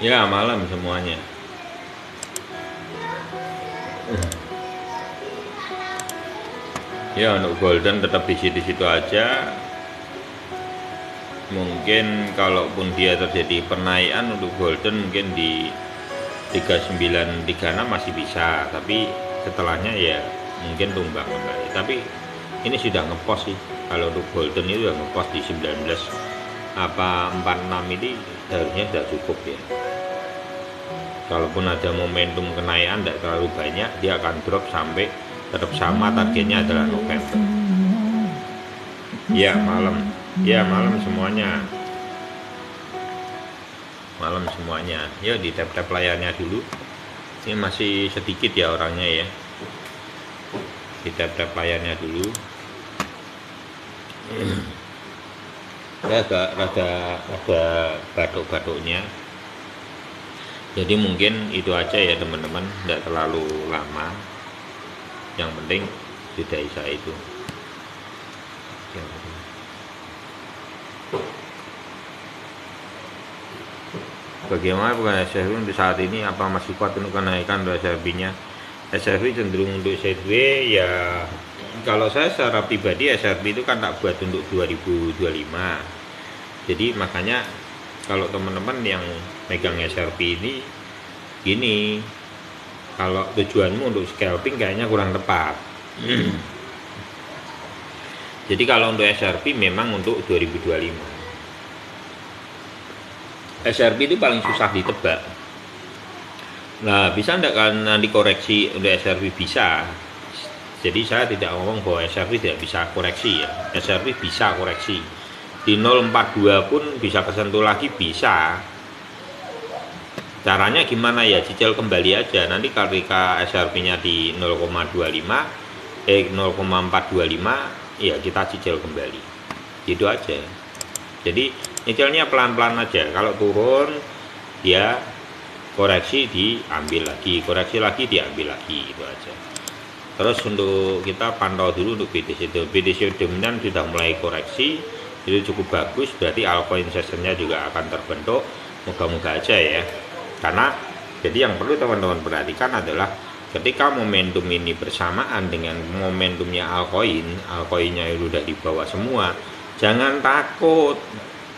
Ya, malam semuanya. Ya, untuk golden tetap di situ-situ aja. Mungkin kalaupun dia terjadi penaikan untuk golden mungkin di 3936 masih bisa, tapi setelahnya ya mungkin tumbang kembali. Tapi ini sudah ngepost sih. Kalau untuk golden itu sudah ngepost di 19 apa 46 ini harusnya sudah cukup ya. Kalaupun ada momentum kenaikan tidak terlalu banyak, dia akan drop sampai tetap sama, targetnya adalah November. Ya malam, ya malam semuanya, malam semuanya. Ya di tap-tap layarnya dulu. Ini masih sedikit ya orangnya ya. Di tap-tap layarnya dulu. Ya agak ada batuk-batuknya. Jadi mungkin itu aja ya teman-teman, tidak terlalu lama. Yang penting sudah bisa itu. Bagaimana bukan SRB untuk saat ini? Apa masih kuat untuk kenaikan untuk SRB-nya? SRB cenderung untuk sideways ya. Kalau saya secara pribadi SRB itu kan tak buat untuk 2025. Jadi makanya kalau teman-teman yang megang SRP ini gini, kalau tujuanmu untuk scalping kayaknya kurang tepat. Jadi kalau untuk SRP memang untuk 2025. SRP itu paling susah ditebak. Nah, bisa enggak kan nanti koreksi untuk SRP? Bisa. Jadi saya tidak ngomong bahwa SRP tidak bisa koreksi ya. SRP bisa koreksi. Di 042 pun bisa kesentuh lagi, bisa. Caranya gimana ya, cicil kembali aja. Nanti ketika SRP-nya di 0,25 0,425 ya kita cicil kembali. Gitu aja. Jadi cicilnya pelan-pelan aja. Kalau turun dia koreksi diambil lagi, koreksi lagi diambil lagi, itu aja. Terus untuk kita pantau dulu untuk BTC itu. BTC dominan sudah mulai koreksi, itu cukup bagus, berarti altcoin sessionnya juga akan terbentuk. Moga-moga aja ya. Karena jadi yang perlu teman-teman perhatikan adalah ketika momentum ini bersamaan dengan momentumnya altcoinnya itu udah di bawah semua, jangan takut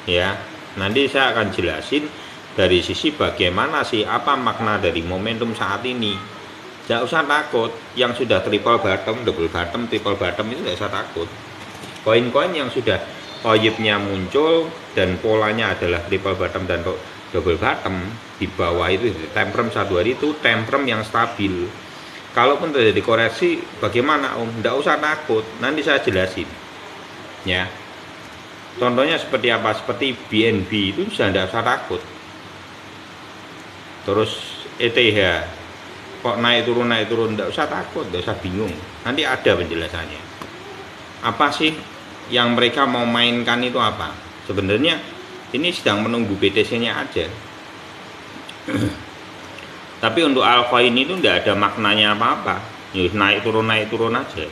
ya. Nanti saya akan jelasin dari sisi bagaimana sih, apa makna dari momentum saat ini. Tidak usah takut, yang sudah triple bottom, double bottom, triple bottom itu tidak usah takut. Koin-koin yang sudah OYIP-nya muncul dan polanya adalah triple bottom dan double bottom, di bawah itu time frame 1 hari itu time frame yang stabil. Kalaupun terjadi koreksi bagaimana Om? Tidak usah takut, nanti saya jelasin ya. Contohnya seperti apa? Seperti BNB itu sudah tidak usah takut. Terus ETH kok naik turun tidak usah takut, tidak usah bingung, nanti ada penjelasannya. Apa sih yang mereka mau mainkan itu apa? Sebenarnya ini sedang menunggu BTC-nya aja. Tapi untuk altcoin itu tidak ada maknanya apa-apa, naik turun aja.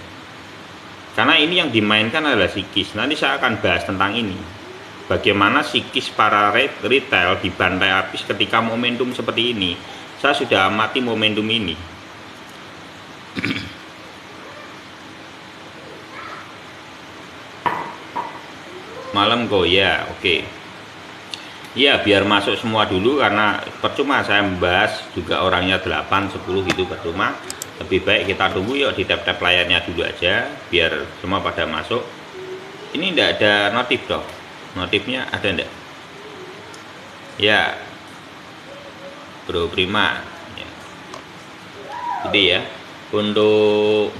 Karena ini yang dimainkan adalah psikis. Nanti saya akan bahas tentang ini, bagaimana psikis para retail dibantai habis ketika momentum seperti ini. Saya sudah amati momentum ini. Malam goya, oke. Ya biar masuk semua dulu, karena percuma saya membahas juga orangnya 8, 10 gitu, percuma. Lebih baik kita tunggu yuk di tab-tab layarnya dulu aja biar semua pada masuk. Ini tidak ada notif dong. Notifnya ada enggak? Ya Bro Prima ya. Jadi ya untuk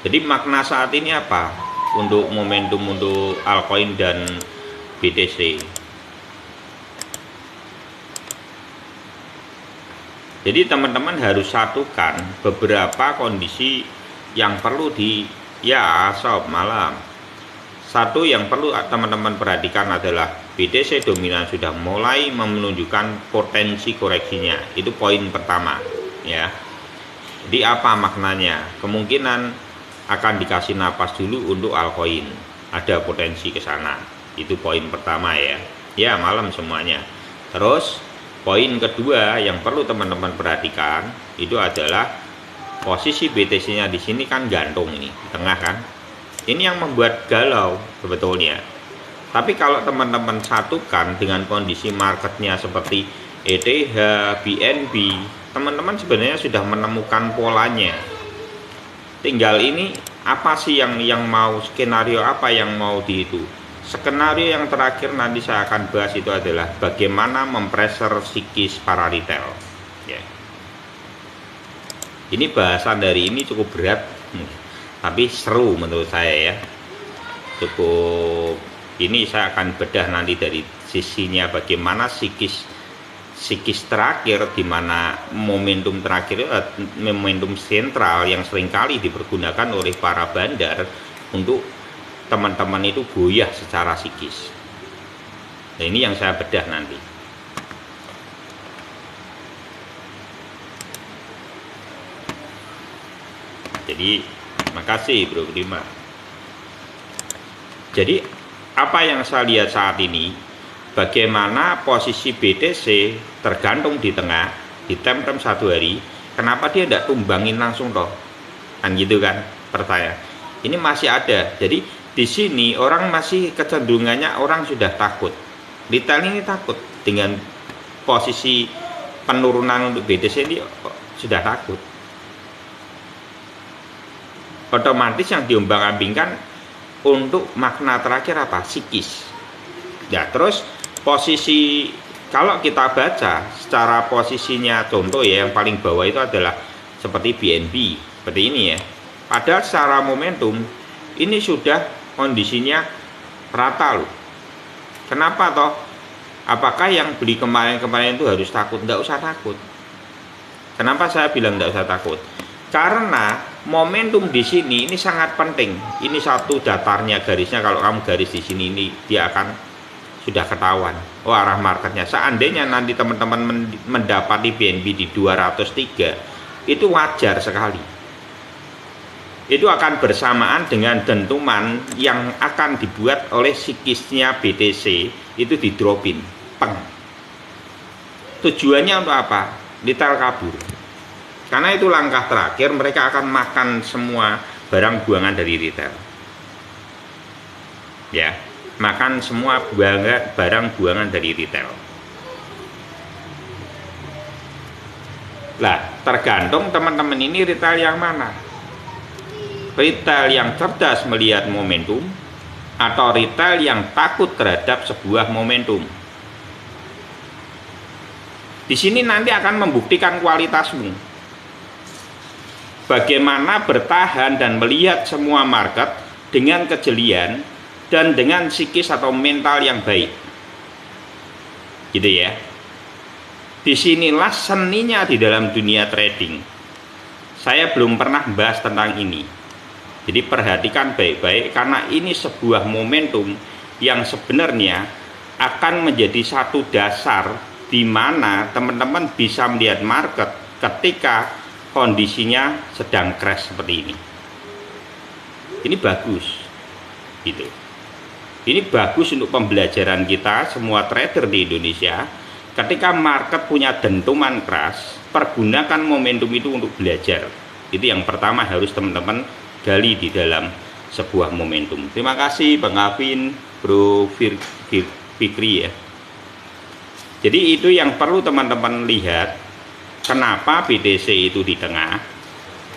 jadi makna saat ini apa untuk momentum untuk altcoin dan BTC. Jadi teman-teman harus satukan beberapa kondisi yang perlu sob malam. Satu yang perlu teman-teman perhatikan adalah BTC dominan sudah mulai menunjukkan potensi koreksinya. Itu poin pertama, ya. Jadi apa maknanya? Kemungkinan akan dikasih napas dulu untuk altcoin. Ada potensi ke sana. Itu poin pertama ya. Ya, malam semuanya. Terus poin kedua yang perlu teman-teman perhatikan itu adalah posisi BTC-nya di sini kan gantung ini, di tengah kan. Ini yang membuat galau sebetulnya. Tapi kalau teman-teman satukan dengan kondisi marketnya seperti ETH, BNB, teman-teman sebenarnya sudah menemukan polanya. Tinggal ini apa sih yang mau, skenario apa yang mau itu. Skenario yang terakhir nanti saya akan bahas itu adalah bagaimana mempressure psikis para retail. Ya. Ini bahasan dari ini cukup berat, tapi seru menurut saya ya. Cukup, ini saya akan bedah nanti dari sisinya bagaimana psikis terakhir, di mana momentum terakhir, momentum sentral yang seringkali dipergunakan oleh para bandar untuk teman-teman itu goyah secara psikis. Nah, ini yang saya bedah nanti. Jadi makasih Bro Prima. Jadi apa yang saya lihat saat ini, bagaimana posisi BTC tergantung di tengah, di time satu hari. Kenapa dia tidak tumbangin langsung toh? Kan gitu kan pertanyaan. Ini masih ada. Jadi di sini orang masih kecenderungannya orang sudah takut. Retail ini takut dengan posisi penurunan untuk BTC ini, sudah takut. Otomatis yang diombang-ambingkan untuk makna terakhir apa? Psikis. Ya, terus posisi kalau kita baca secara posisinya, contoh ya yang paling bawah itu adalah seperti BNB, seperti ini ya. Padahal secara momentum ini sudah kondisinya rata loh. Kenapa toh? Apakah yang beli kemarin-kemarin itu harus takut? Tidak usah takut. Kenapa saya bilang tidak usah takut? Karena momentum di sini ini sangat penting. Ini satu datarnya, garisnya, kalau kamu garis di sini ini dia akan sudah ketahuan. Oh, arah marketnya. Seandainya nanti teman-teman mendapati BNB di 203, itu wajar sekali. Itu akan bersamaan dengan dentuman yang akan dibuat oleh psikisnya BTC, itu didropin, peng. Tujuannya untuk apa? Retail kabur. Karena itu langkah terakhir, mereka akan makan semua barang buangan dari retail. Ya, makan semua barang buangan dari retail. Lah, tergantung teman-teman ini retail yang mana. Retail yang cerdas melihat momentum atau retail yang takut terhadap sebuah momentum. Di sini nanti akan membuktikan kualitasmu. Bagaimana bertahan dan melihat semua market dengan kejelian dan dengan psikis atau mental yang baik. Gitu ya. Disinilah seninya di dalam dunia trading. Saya belum pernah bahas tentang ini. Jadi perhatikan baik-baik, karena ini sebuah momentum yang sebenarnya akan menjadi satu dasar di mana teman-teman bisa melihat market ketika kondisinya sedang crash seperti ini. Ini bagus, gitu. Ini bagus untuk pembelajaran kita semua trader di Indonesia. Ketika market punya dentuman crash, pergunakan momentum itu untuk belajar. Itu yang pertama harus teman-teman gali di dalam sebuah momentum. Terima kasih Bang Alvin, Bro Fikri ya. Jadi itu yang perlu teman-teman lihat. Kenapa BTC itu di tengah,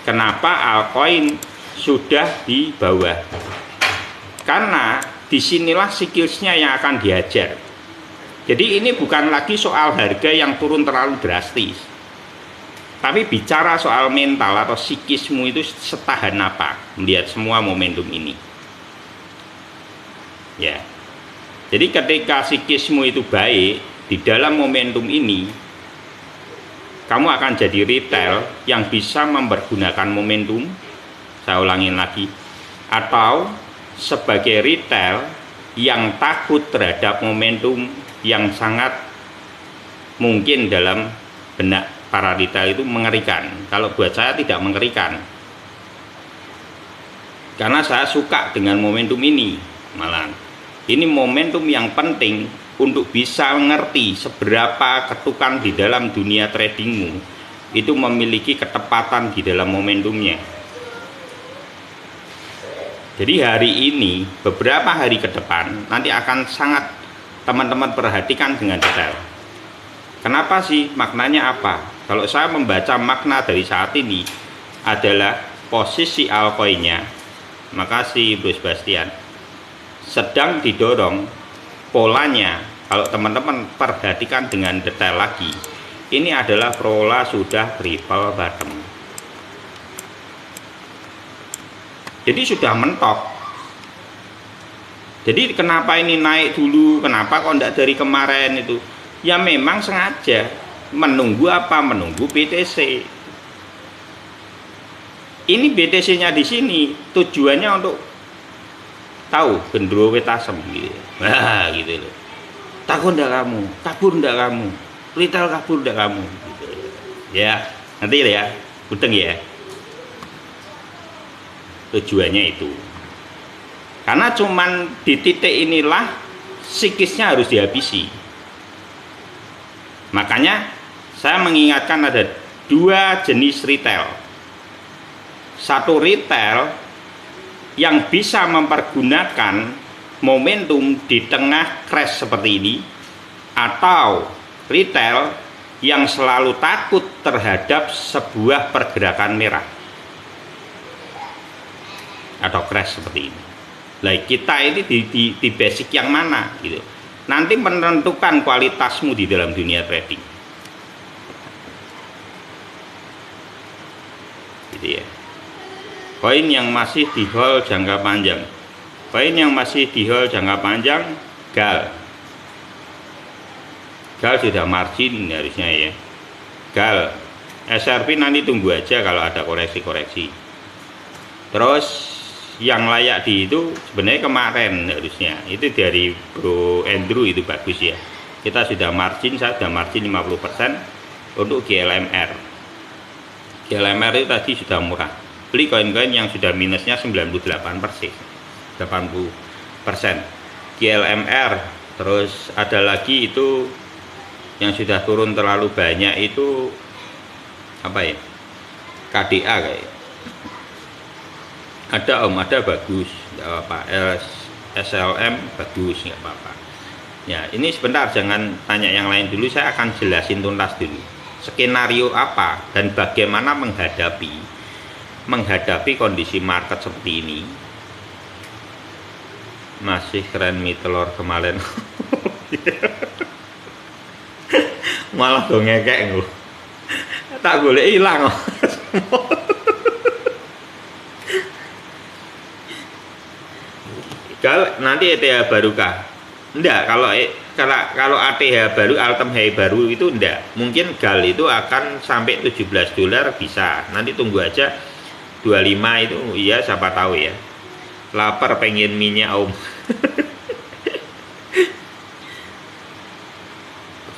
kenapa altcoin sudah di bawah. Karena disinilah siklusnya yang akan diajar. Jadi ini bukan lagi soal harga yang turun terlalu drastis, tapi bicara soal mental atau psikismu itu setahan apa melihat semua momentum ini. Ya. Jadi ketika psikismu itu baik di dalam momentum ini, kamu akan jadi retail yang bisa mempergunakan momentum, saya ulangin lagi, atau sebagai retail yang takut terhadap momentum yang sangat mungkin dalam benak para retail itu mengerikan. Kalau buat saya tidak mengerikan, karena saya suka dengan momentum ini. Malah ini momentum yang penting untuk bisa mengerti seberapa ketukan di dalam dunia tradingmu itu memiliki ketepatan di dalam momentumnya. Jadi hari ini, beberapa hari ke depan nanti akan sangat teman-teman perhatikan dengan detail. Kenapa sih? Maknanya apa? Kalau saya membaca makna dari saat ini adalah posisi altcoinnya, makasih Bro Sebastian, sedang didorong polanya. Kalau teman-teman perhatikan dengan detail lagi, ini adalah pola sudah triple bottom. Jadi sudah mentok. Jadi kenapa ini naik dulu? Kenapa kok enggak dari kemarin itu? Ya memang sengaja menunggu apa? Menunggu BTC. Ini BTC-nya di sini tujuannya untuk tahu gendruwo wetasem gitu. Nah, gitu loh. Takut enggak kamu? Kabur enggak kamu? Retail kabur enggak kamu? Gitu. Ya, nanti ya, uteng ya. Tujuannya itu, karena cuman di titik inilah psikisnya harus dihabisi. Makanya saya mengingatkan ada dua jenis retail. Satu retail yang bisa mempergunakan momentum di tengah crash seperti ini, atau retail yang selalu takut terhadap sebuah pergerakan merah atau crash seperti ini. Nah, kita ini di basic yang mana gitu. Nanti menentukan kualitasmu di dalam dunia trading. Gitu ya. Koin yang masih di hold jangka panjang. Koin yang masih di hold jangka panjang, GAL. GAL sudah margin harusnya ya. GAL. SRP nanti tunggu aja kalau ada koreksi-koreksi. Terus yang layak di itu sebenarnya kemarin harusnya itu dari Bro Andrew itu bagus ya. Kita sudah margin, saya sudah margin 50% untuk GLMR. GLMR itu tadi sudah murah. Beli koin-koin yang sudah minusnya 98%, 80%. GLMR, terus ada lagi itu yang sudah turun terlalu banyak itu apa ya? KDA kayak. Ada ada bagus, nggak apa-apa. SLM bagus, nggak apa-apa. Ya, ini sebentar, jangan tanya yang lain dulu. Saya akan jelasin tuntas dulu. Skenario apa dan bagaimana menghadapi kondisi market seperti ini. Masih keren mie telur kemarin. Malah dong ngekek lu. Tak boleh hilang. Kalau nanti ETH barukah? Enggak, kalau ATH baru, Altem High baru itu enggak. Mungkin GAL itu akan sampai $17 bisa. Nanti tunggu aja 25 itu, iya siapa tahu ya. Lapar pengen minyak om.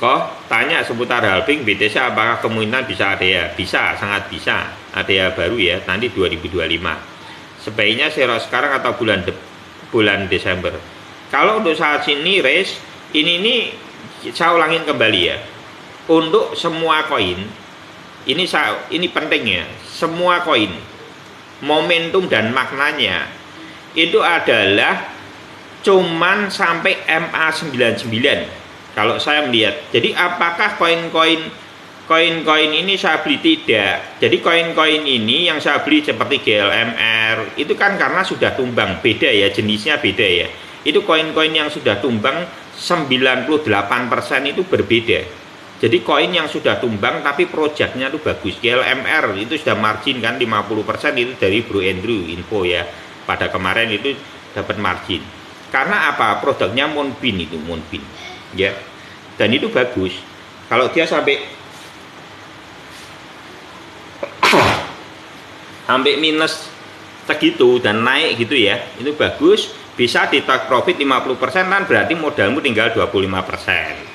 Kok tanya seputar halving BTC apakah kemungkinan bisa ATH? Bisa, sangat bisa. ATH baru ya, nanti 2025. Sebaiknya share sekarang atau bulan Desember. Kalau untuk saat ini race ini saya ulangin kembali ya. Untuk semua koin ini penting ya. Semua koin momentum dan maknanya itu adalah cuman sampai MA99 kalau saya melihat. Jadi apakah koin-koin ini saya beli? Tidak. Jadi koin-koin ini yang saya beli seperti GLMR itu kan karena sudah tumbang, beda ya, jenisnya beda ya. Itu koin-koin yang sudah tumbang 98% itu berbeda. Jadi koin yang sudah tumbang tapi proyeknya itu bagus. GLMR itu sudah margin kan 50%, itu dari Bro Andrew info ya. Pada kemarin itu dapat margin. Karena apa? Produknya Moonbeam itu, Moonbeam ya. Dan itu bagus. Kalau dia sampai sampai minus segitu dan naik gitu ya, itu bagus, bisa di take profit 50% kan, berarti modalmu tinggal 25%.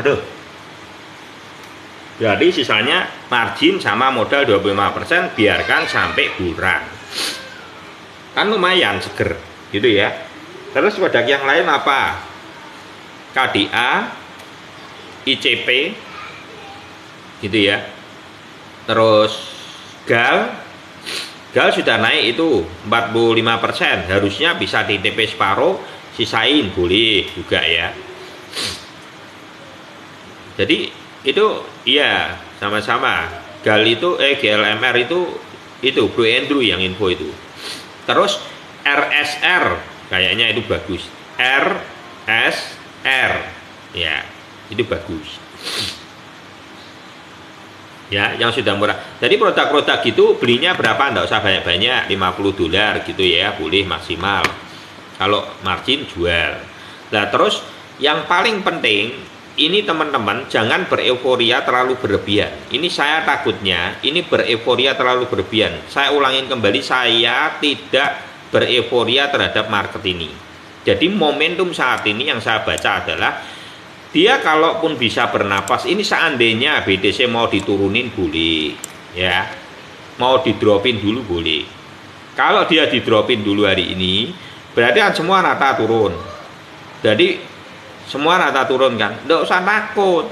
Aduh, jadi sisanya margin sama modal 25%, biarkan sampai bulan, kan lumayan seger gitu ya. Terus produk yang lain apa? KDA, ICP gitu ya. Terus GAL sudah naik itu 45%, harusnya bisa di TP separuh, sisain boleh juga ya. Jadi itu iya sama-sama. GAL itu GLMR itu Bro Andrew yang info itu. Terus RSR kayaknya itu bagus. RSR ya, itu bagus. Ya, yang sudah murah. Jadi produk-produk gitu belinya berapa? Enggak usah banyak-banyak, $50 gitu ya, boleh maksimal. Kalau margin jual. Nah, terus yang paling penting ini teman-teman jangan bereuforia terlalu berlebihan. Ini saya takutnya ini bereuforia terlalu berlebihan. Saya ulangin kembali, saya tidak bereuforia terhadap market ini. Jadi momentum saat ini yang saya baca adalah dia kalaupun bisa bernapas, ini seandainya BTC mau diturunin boleh ya, mau didropin dulu boleh. Kalau dia didropin dulu hari ini berarti kan semua rata turun. Jadi semua rata turun kan, nggak usah takut.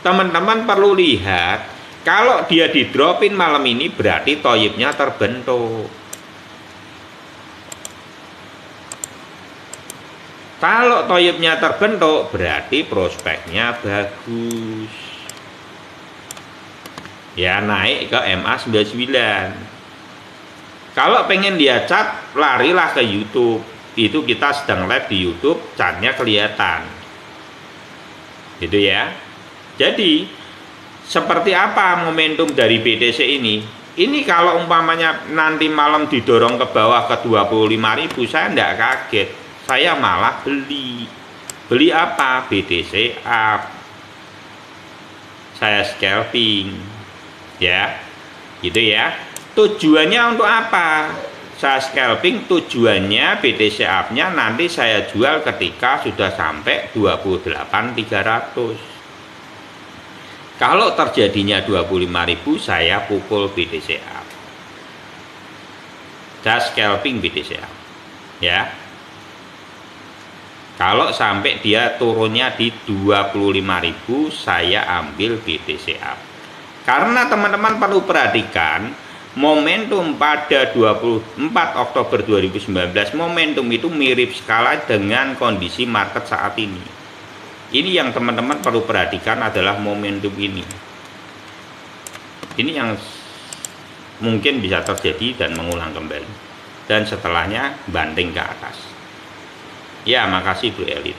Teman-teman perlu lihat, kalau dia didropin malam ini berarti toyibnya terbentuk. Kalau toyibnya terbentuk berarti prospeknya bagus ya, naik ke MA99. Kalau pengen lihat chart, larilah ke YouTube. Itu kita sedang live di YouTube, chartnya kelihatan gitu ya. Jadi seperti apa momentum dari BTC ini? Ini kalau umpamanya nanti malam didorong ke bawah ke 25.000, saya enggak kaget, saya malah beli apa? BTC up, saya scalping ya, gitu ya. Tujuannya untuk apa saya scalping? Tujuannya BTC up nya nanti saya jual ketika sudah sampai 28.300. Kalau terjadinya 25.000, saya pukul BTC up, saya scalping BTC up ya. Kalau sampai dia turunnya di 25.000, saya ambil BTC up. Karena teman-teman perlu perhatikan momentum pada 24 Oktober 2019, momentum itu mirip skala dengan kondisi market saat ini. Ini yang teman-teman perlu perhatikan adalah momentum ini. Ini yang mungkin bisa terjadi dan mengulang kembali. Dan setelahnya banting ke atas. Ya, makasih Bro Elit.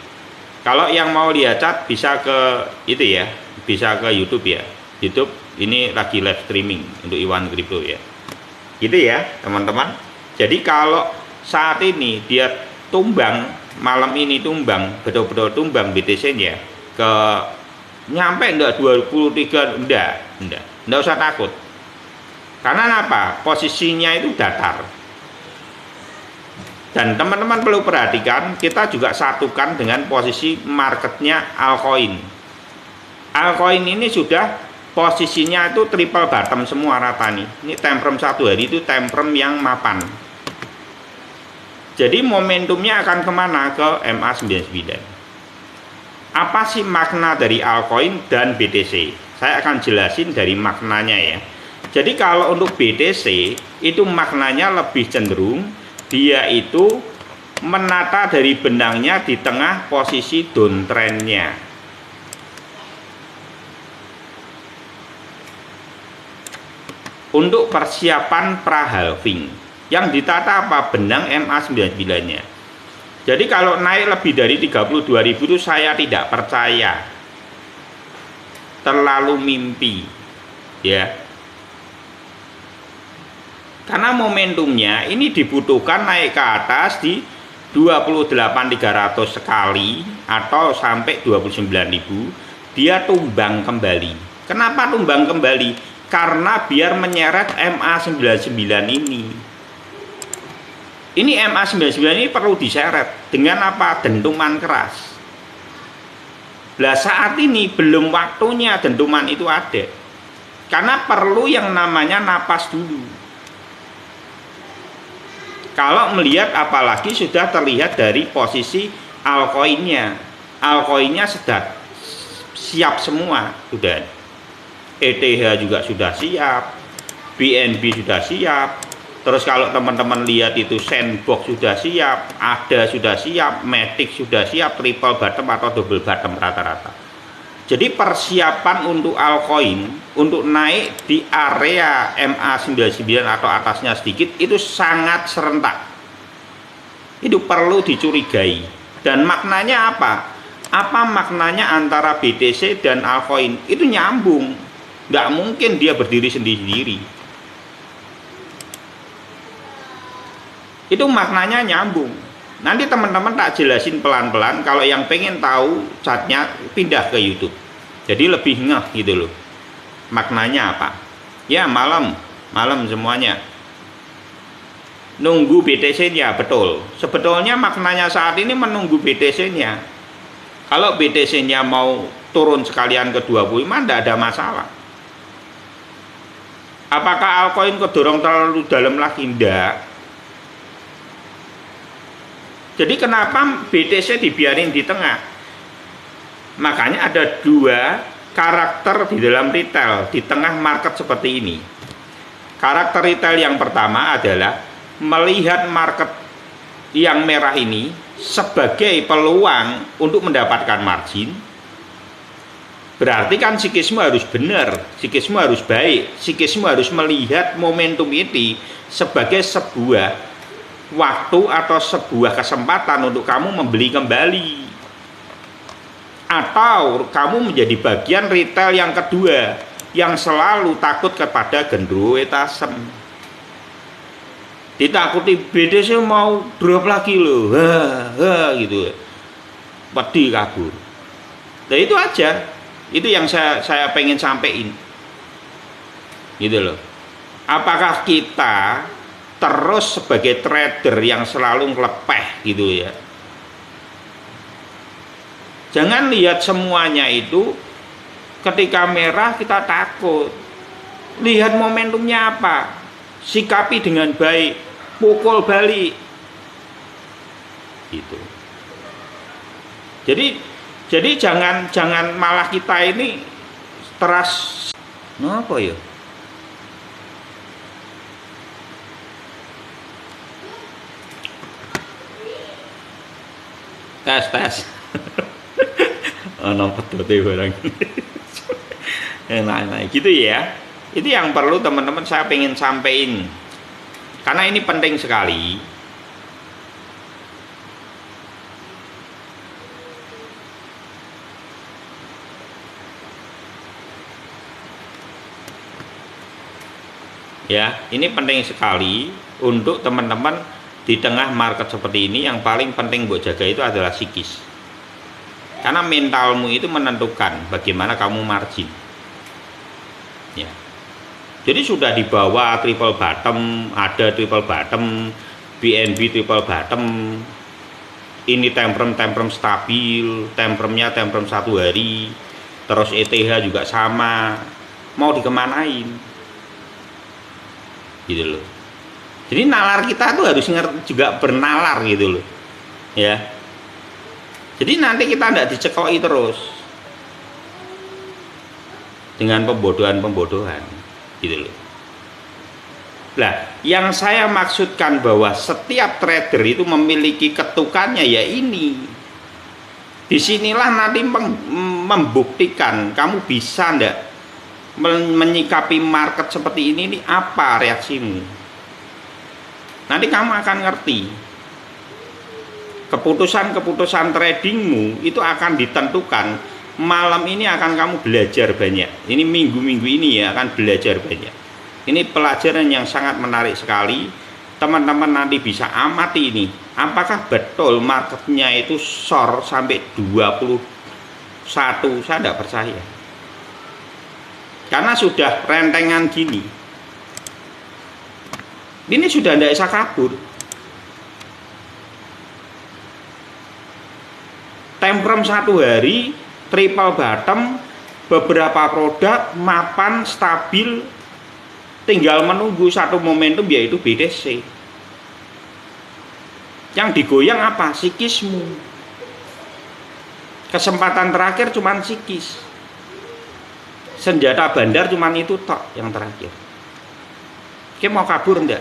Kalau yang mau lihat chat bisa ke itu ya, bisa ke YouTube ya. YouTube ini lagi live streaming untuk Iwan Crypto ya. Gitu ya, teman-teman. Jadi kalau saat ini dia tumbang, malam ini tumbang, betul-betul tumbang BTC-nya ke nyampe enggak 23, enggak usah takut. Karena apa? Posisinya itu datar. Dan teman-teman perlu perhatikan, kita juga satukan dengan posisi marketnya altcoin. Altcoin ini sudah posisinya itu triple bottom semua rata nih. Ini time frame satu hari itu time frame yang mapan. Jadi momentumnya akan kemana? Ke MA99. Apa sih makna dari altcoin dan BTC? Saya akan jelasin dari maknanya ya. Jadi kalau untuk BTC itu maknanya lebih cenderung dia itu menata dari benangnya di tengah posisi downtrendnya. Untuk persiapan pra-halving yang ditata apa? Benang MA99-nya. Jadi kalau naik lebih dari 32.000 itu saya tidak percaya, terlalu mimpi ya. Karena momentumnya ini dibutuhkan naik ke atas di 28.300 sekali atau sampai 29.000, dia tumbang kembali. Kenapa tumbang kembali? karena biar menyeret MA99 ini. Ini MA99 ini perlu diseret dengan apa? Dentuman keras. Lah saat ini belum waktunya dentuman itu ada. Karena perlu yang namanya napas dulu. Kalau melihat apalagi sudah terlihat dari posisi alkoinnya. Alkoinnya sudah siap semua, sudah. ETH juga sudah siap, BNB sudah siap. Terus kalau teman-teman lihat itu sandbox sudah siap, ADA sudah siap, Matic sudah siap, triple bottom atau double bottom rata-rata. Jadi persiapan untuk altcoin untuk naik di area MA99 atau atasnya sedikit itu sangat serentak. Itu perlu dicurigai. Dan maknanya apa? Apa maknanya antara BTC dan altcoin? Itu nyambung. Nggak mungkin dia berdiri sendiri-sendiri. Itu maknanya nyambung. Nanti teman-teman tak jelasin pelan-pelan. Kalau yang pengen tahu chartnya pindah ke YouTube. Jadi lebih ngeh gitu loh. Maknanya apa? Ya malam semuanya. Nunggu BTC-nya, betul. Sebetulnya maknanya saat ini menunggu BTC-nya. Kalau BTC-nya mau turun sekalian ke 25 tidak ada masalah. Apakah altcoin kedorong terlalu dalam lagi? Tidak. Jadi kenapa BTC dibiarin di tengah? Makanya ada dua karakter di dalam retail di tengah market seperti ini. Karakter retail yang pertama adalah melihat market yang merah ini sebagai peluang untuk mendapatkan margin. Berarti kan psikisme harus benar, psikisme harus baik, psikisme harus melihat momentum ini sebagai sebuah waktu atau sebuah kesempatan untuk kamu membeli kembali, atau kamu menjadi bagian retail yang kedua yang selalu takut kepada genderuwo etasem. Ditakuti BTC mau drop lagi loh, gitu, pedih kabur. Nah itu aja, itu yang saya pengen sampein, gitu loh. Apakah kita terus sebagai trader yang selalu ngelepeh gitu ya? Jangan lihat semuanya itu ketika merah kita takut. Lihat momentumnya apa, sikapi dengan baik, pukul balik gitu. Jadi jangan malah kita ini teras apa ya? Tes nomor pedote barang enak gitu ya. Itu yang perlu teman-teman saya pengen sampein, karena ini penting sekali. Ya, ini penting sekali untuk teman-teman. Di tengah market seperti ini yang paling penting buat jaga itu adalah psikis. Karena mentalmu itu menentukan bagaimana kamu margin. Ya. Jadi sudah dibawa triple bottom, ada triple bottom, BNB triple bottom. Ini temperem stabil, temperemnya temperem 1 hari. Terus ETH juga sama. Mau dikemanain? Gitu loh. Jadi nalar kita tuh harus juga bernalar gitu loh, ya. Jadi nanti kita tidak dicekoki terus dengan pembodohan, gitu loh. Nah, yang saya maksudkan bahwa setiap trader itu memiliki ketukannya ya ini. Disinilah nanti membuktikan kamu bisa ndak menyikapi market seperti ini apa reaksimu. Nanti kamu akan ngerti. Keputusan-keputusan tradingmu itu akan ditentukan. Malam ini akan kamu belajar banyak. Ini minggu-minggu ini ya akan belajar banyak. Ini pelajaran yang sangat menarik sekali. Teman-teman nanti bisa amati ini. Apakah betul marketnya itu short sampai 21? Saya tidak percaya. karena sudah rentengan gini. Ini sudah tidak bisa kabur. Temprem 1 hari, triple bottom, beberapa produk mapan stabil, tinggal menunggu satu momentum yaitu BTC. Yang digoyang apa? Psikismu. Kesempatan terakhir cuman psikis. Senjata bandar cuman itu tok yang terakhir. Oke, mau kabur enggak?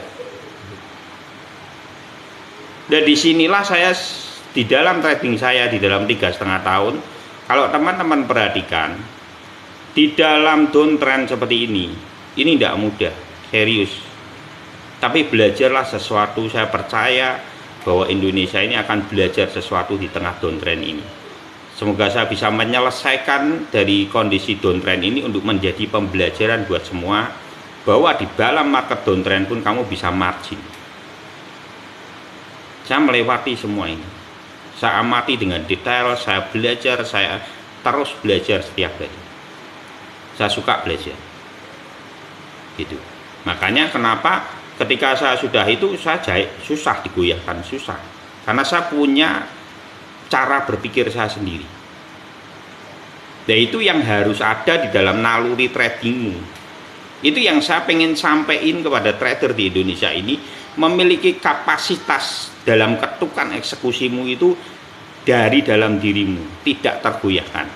Dan disinilah saya di dalam trading saya di dalam 3,5 tahun, kalau teman-teman perhatikan, di dalam downtrend seperti ini tidak mudah, serius. Tapi belajarlah sesuatu, saya percaya bahwa Indonesia ini akan belajar sesuatu di tengah downtrend ini. Semoga saya bisa menyelesaikan dari kondisi downtrend ini untuk menjadi pembelajaran buat semua, bahwa di dalam market downtrend pun kamu bisa margin. Saya melewati semua ini, saya amati dengan detail, saya belajar, saya terus belajar setiap hari. Saya suka belajar gitu. Makanya kenapa ketika saya sudah itu, saya susah digoyahkan, susah, karena saya punya cara berpikir saya sendiri. Dan itu yang harus ada di dalam naluri tradingmu. Itu yang saya pengen sampaikan kepada trader di Indonesia ini, memiliki kapasitas dalam ketukan eksekusimu itu dari dalam dirimu, tidak tergoyahkan.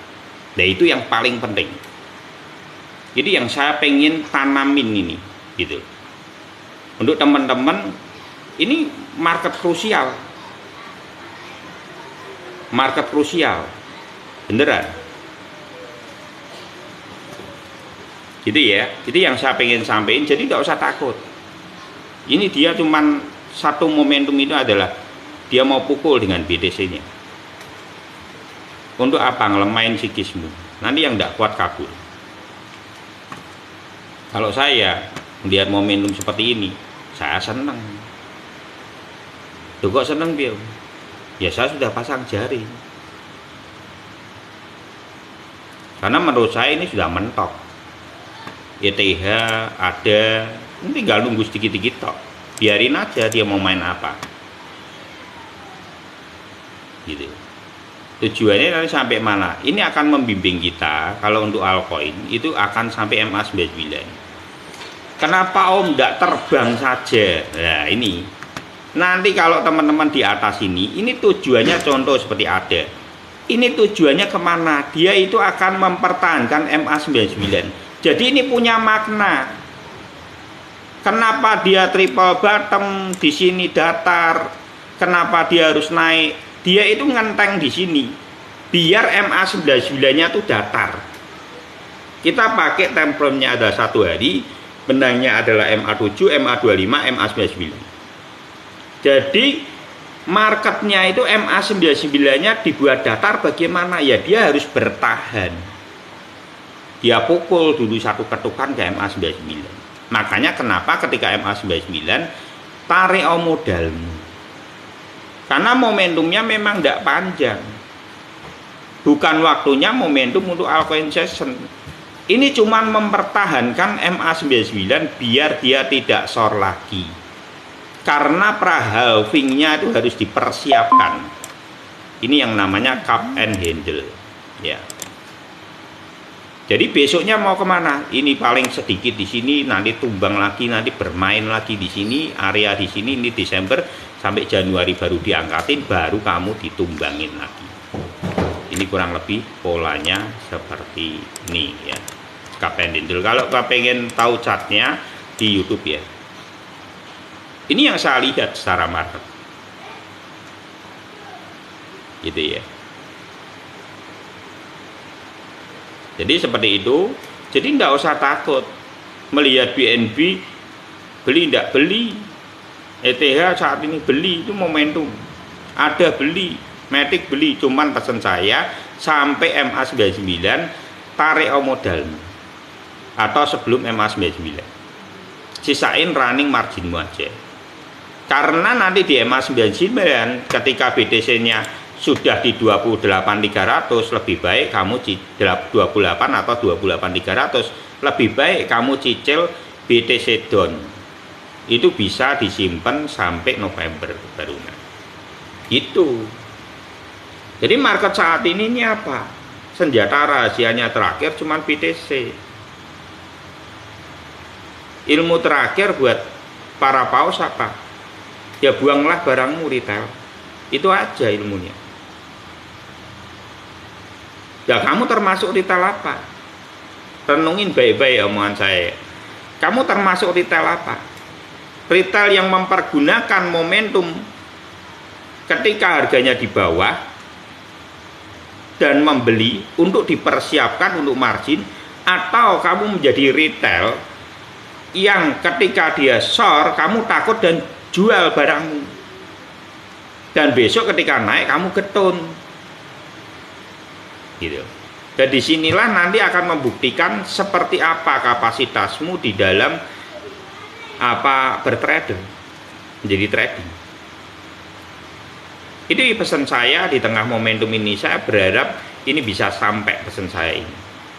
Nah, itu yang paling penting. Jadi yang saya pengen tanamin ini gitu. Untuk teman-teman, ini market krusial. Market krusial. Beneran. Gitu ya. Jadi yang saya pengen sampaikan, jadi tidak usah takut. Ini dia cuman satu momentum, itu adalah dia mau pukul dengan BTC-nya. Untuk apa? Ngelemahin psikismu. Nanti yang tidak kuat kabur. Kalau saya melihat momentum seperti ini, saya senang. Tuh kok senang, Bill? Ya saya sudah pasang jari. Karena menurut saya ini sudah mentok. ETH ada, tinggal nunggu sedikit-sedikit tok. Biarin aja dia mau main apa. Gitu. Tujuannya nanti sampai mana? Ini akan membimbing kita. Kalau untuk altcoin itu akan sampai MA99. Kenapa Om tidak terbang saja? Nah ini nanti kalau teman-teman di atas ini tujuannya contoh seperti ada. Ini tujuannya kemana? Dia itu akan mempertahankan MA99. Jadi ini punya makna. Kenapa dia triple bottom di sini datar? Kenapa dia harus naik? Dia itu ngenteng di sini. Biar MA99-nya tuh datar. Kita pakai template-nya ada 1 hari, benangnya adalah MA7, MA25, MA99. Jadi marketnya itu MA99-nya dibuat datar bagaimana? Ya dia harus bertahan. Dia pukul dulu satu ketukan ke MA99. Makanya kenapa ketika MA99 tarik modalmu. Karena momentumnya memang tidak panjang. Bukan waktunya momentum untuk altcoin session. Ini cuma mempertahankan MA99 biar dia tidak short lagi. Karena pra-halvingnya itu harus dipersiapkan. Ini yang namanya cup and handle. Ya. Jadi besoknya mau kemana? Ini paling sedikit di sini, nanti tumbang lagi, nanti bermain lagi di sini, area di sini. Ini Desember sampai Januari baru diangkatin, baru kamu ditumbangin lagi. Ini kurang lebih polanya seperti ini ya. Cup and handle. Kalau kau pengen tahu chartnya di YouTube ya. Ini yang saya lihat secara market. Gitu ya. Jadi seperti itu. Jadi tidak usah takut melihat BNB beli tidak beli, ETH saat ini beli, itu momentum. Ada beli, Matic beli, cuman pesan saya sampai MA99 tarik modal atau sebelum MA99. Sisain running marginmu aja. Karena nanti di MA99 ketika BTC-nya sudah di 28.300, lebih baik kamu 28 atau 28.300 lebih baik kamu cicil BTC Down. Itu bisa disimpan sampai November baru naik. Itu. Jadi market saat ini apa? Senjata rahasianya terakhir cuman BTC. Ilmu terakhir buat para paus apa? Ya buanglah barangmu retail. Itu aja ilmunya. Ya kamu termasuk retail apa? Renungin baik-baik omongan saya. Kamu termasuk retail apa? Retail yang mempergunakan momentum ketika harganya di bawah dan membeli untuk dipersiapkan untuk margin, atau kamu menjadi retail yang ketika dia short kamu takut dan jual barangmu, dan besok ketika naik kamu getun gitu. Dan disinilah nanti akan membuktikan seperti apa kapasitasmu di dalam bertrader, menjadi trading. Itu pesan saya di tengah momentum ini. Saya berharap ini bisa sampai pesan saya ini,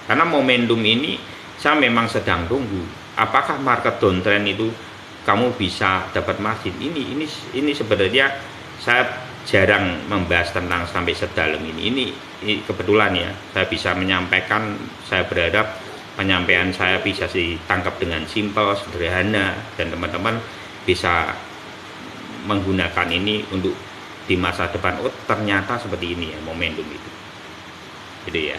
karena momentum ini saya memang sedang tunggu. Apakah market downtrend itu kamu bisa dapat margin? Ini sebenarnya saya jarang membahas tentang sampai sedalam ini. Ini kebetulan ya, saya bisa menyampaikan. Saya berharap penyampaian saya bisa ditangkap dengan simpel, sederhana, dan teman-teman bisa menggunakan ini untuk di masa depan. Oh ternyata seperti ini ya momentum itu, gitu ya.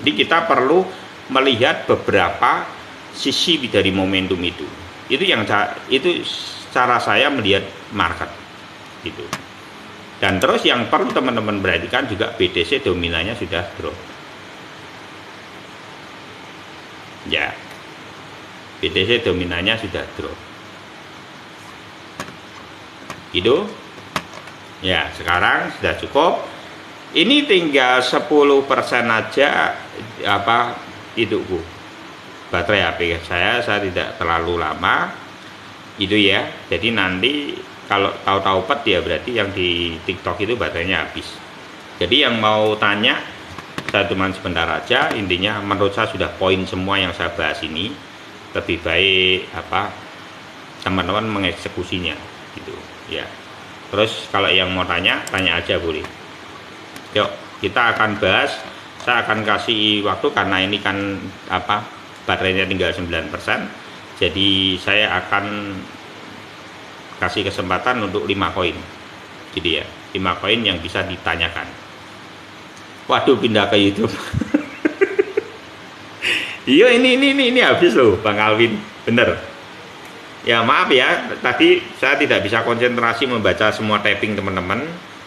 Jadi kita perlu melihat beberapa sisi dari momentum itu. Itu cara saya melihat market gitu. Dan terus yang perlu teman-teman perhatikan juga, BTC dominannya sudah drop ya. BTC dominannya sudah drop itu ya. Sekarang sudah cukup, ini tinggal 10% aja baterai HP saya tidak terlalu lama itu ya. Jadi nanti kalau tahu-tahu pet ya berarti yang di TikTok itu baterainya habis. Jadi yang mau tanya, saya cuma sebentar aja. Intinya menurut saya sudah poin semua yang saya bahas ini. Lebih baik teman-teman mengeksekusinya gitu ya. Terus kalau yang mau tanya aja boleh. Yuk kita akan bahas. Saya akan kasih waktu karena ini kan baterainya tinggal 9%. Jadi saya akan kasih kesempatan untuk 5 koin. Jadi ya, 5 koin yang bisa ditanyakan. Waduh, pindah ke YouTube. Iya, ini habis loh Bang Alvin. Bener. Ya maaf ya, tadi saya tidak bisa konsentrasi membaca semua typing teman-teman,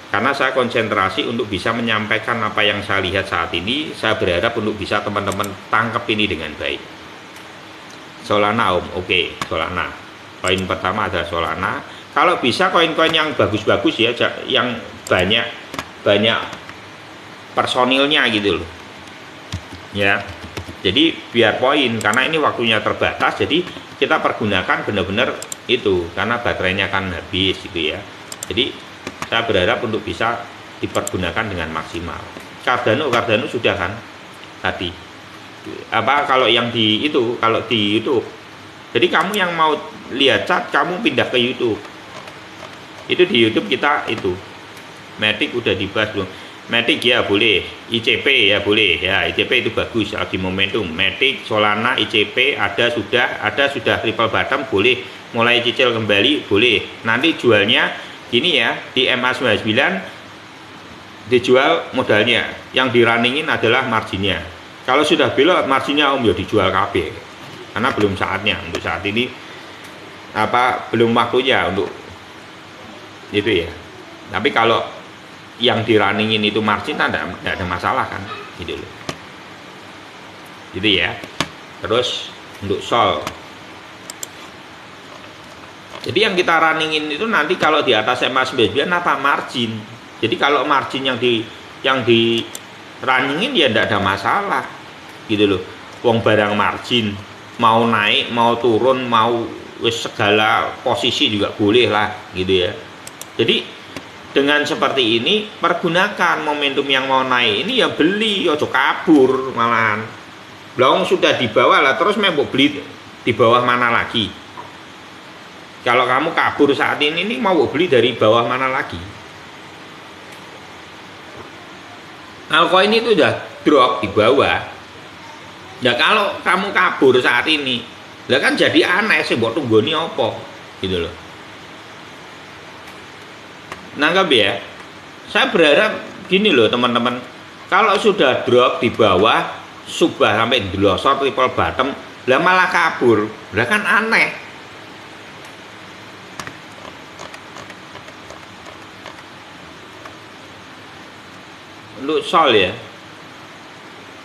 karena saya konsentrasi untuk bisa menyampaikan apa yang saya lihat saat ini. Saya berharap untuk bisa teman-teman tangkap ini dengan baik. Solana oke, Solana. Koin pertama adalah Solana. Kalau bisa koin-koin yang bagus-bagus ya, yang banyak personilnya gitu loh. Ya. Jadi biar poin, karena ini waktunya terbatas, jadi kita pergunakan benar-benar itu, karena baterainya kan habis gitu ya. Jadi saya berharap untuk bisa dipergunakan dengan maksimal. Cardano sudah kan tadi. Kalau yang di itu, kalau di YouTube. Jadi kamu yang mau lihat chart, kamu pindah ke YouTube. Itu di YouTube kita itu. Matic udah dibahas belum? Matic ya boleh, ICP ya boleh ya, ICP itu bagus lagi momentum. Matic, Solana, ICP ada sudah triple bottom, boleh mulai cicil kembali, boleh. Nanti jualnya gini ya, di MA99 dijual modalnya, yang dirunningin adalah marginnya. Kalau sudah belok marginnya ya dijual KB, karena belum saatnya untuk saat ini, belum waktunya untuk itu ya. Tapi kalau yang dirunningin itu margin, tidak ada masalah kan, gitu loh. Gitu ya. Terus untuk Sol, jadi yang kita runningin itu nanti kalau di atas MA99 margin. Jadi kalau margin yang di runningin ya tidak ada masalah, gitu loh. Wong barang margin, mau naik mau turun mau segala posisi juga boleh lah, gitu ya. Jadi dengan seperti ini, pergunakan momentum yang mau naik ini ya beli, ojo kabur malahan. Belum sudah di bawah lah, terus mau beli di bawah mana lagi? Kalau kamu kabur saat ini mau beli dari bawah mana lagi? Altcoin itu udah drop di bawah. Ya kalau kamu kabur saat ini, lah kan jadi aneh sih, buat tunggoni apa gitu loh. Nangkep ya? Saya berharap gini loh teman-teman, kalau sudah drop di bawah, subah sampai delosor triple bottom, lah malah kabur, lah kan aneh. Untuk Sol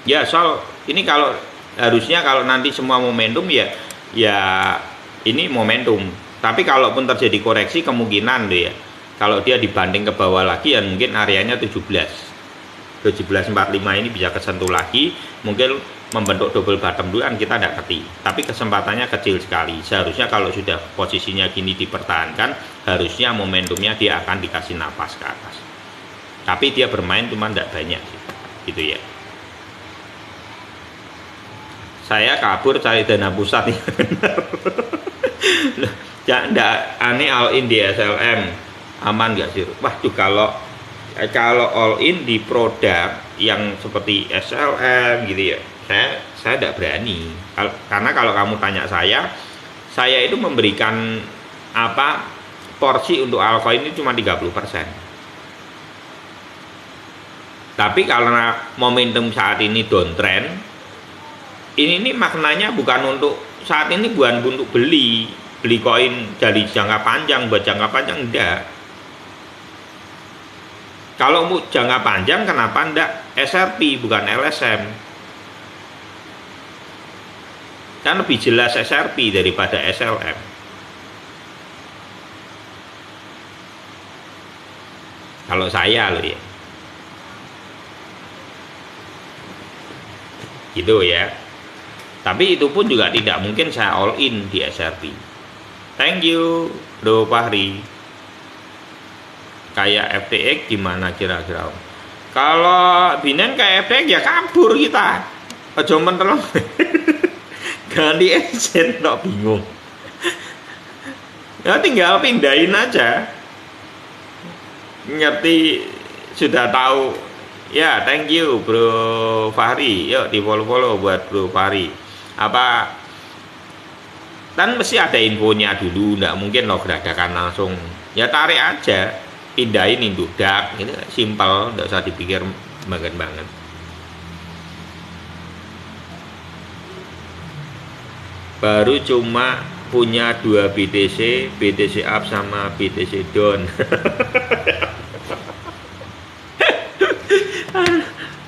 ya Sol ini kalau harusnya kalau nanti semua momentum ya ini momentum. Tapi kalaupun terjadi koreksi kemungkinan tuh ya, kalau dia dibanting ke bawah lagi ya mungkin areanya 1745 ini bisa kesentuh lagi, mungkin membentuk double bottom dulu kan kita tidak ngerti, tapi kesempatannya kecil sekali. Seharusnya kalau sudah posisinya gini dipertahankan, harusnya momentumnya dia akan dikasih napas ke atas, tapi dia bermain cuma tidak banyak gitu ya. Saya kabur cari dana pusat ya. Tidak aneh all in di SLM aman nggak sih? Waduh, kalau all in di produk yang seperti SLM gitu ya, saya tidak berani. Karena kalau kamu tanya saya itu memberikan porsi untuk altcoin ini cuma 30%. Tapi karena momentum saat ini downtrend, ini maknanya bukan untuk saat ini, bukan untuk beli koin dari jangka panjang, buat jangka panjang enggak. Kalau mau jangka panjang kenapa enggak SRP bukan LSM? Kan lebih jelas SRP daripada SLM. Kalau saya loh ya. Gitu ya. Tapi itu pun juga tidak mungkin saya all in di SRP. Thank you Bro Fahri. Kayak FTX gimana kira-kira? Kalau Binance kayak FTX ya kabur kita. Aja mentelong. Ganti agent kok bingung. Ya tinggal pindahin aja. Ngerti sudah tahu. Ya, thank you Bro Fahri. Yuk di follow buat Bro Fahri. Kan mesti ada infonya dulu, nggak mungkin loh geradakan langsung. Ya tarik aja, pindahin indudak, ini simpel, nggak usah dipikir banget. Baru cuma punya 2 BTC up sama BTC down.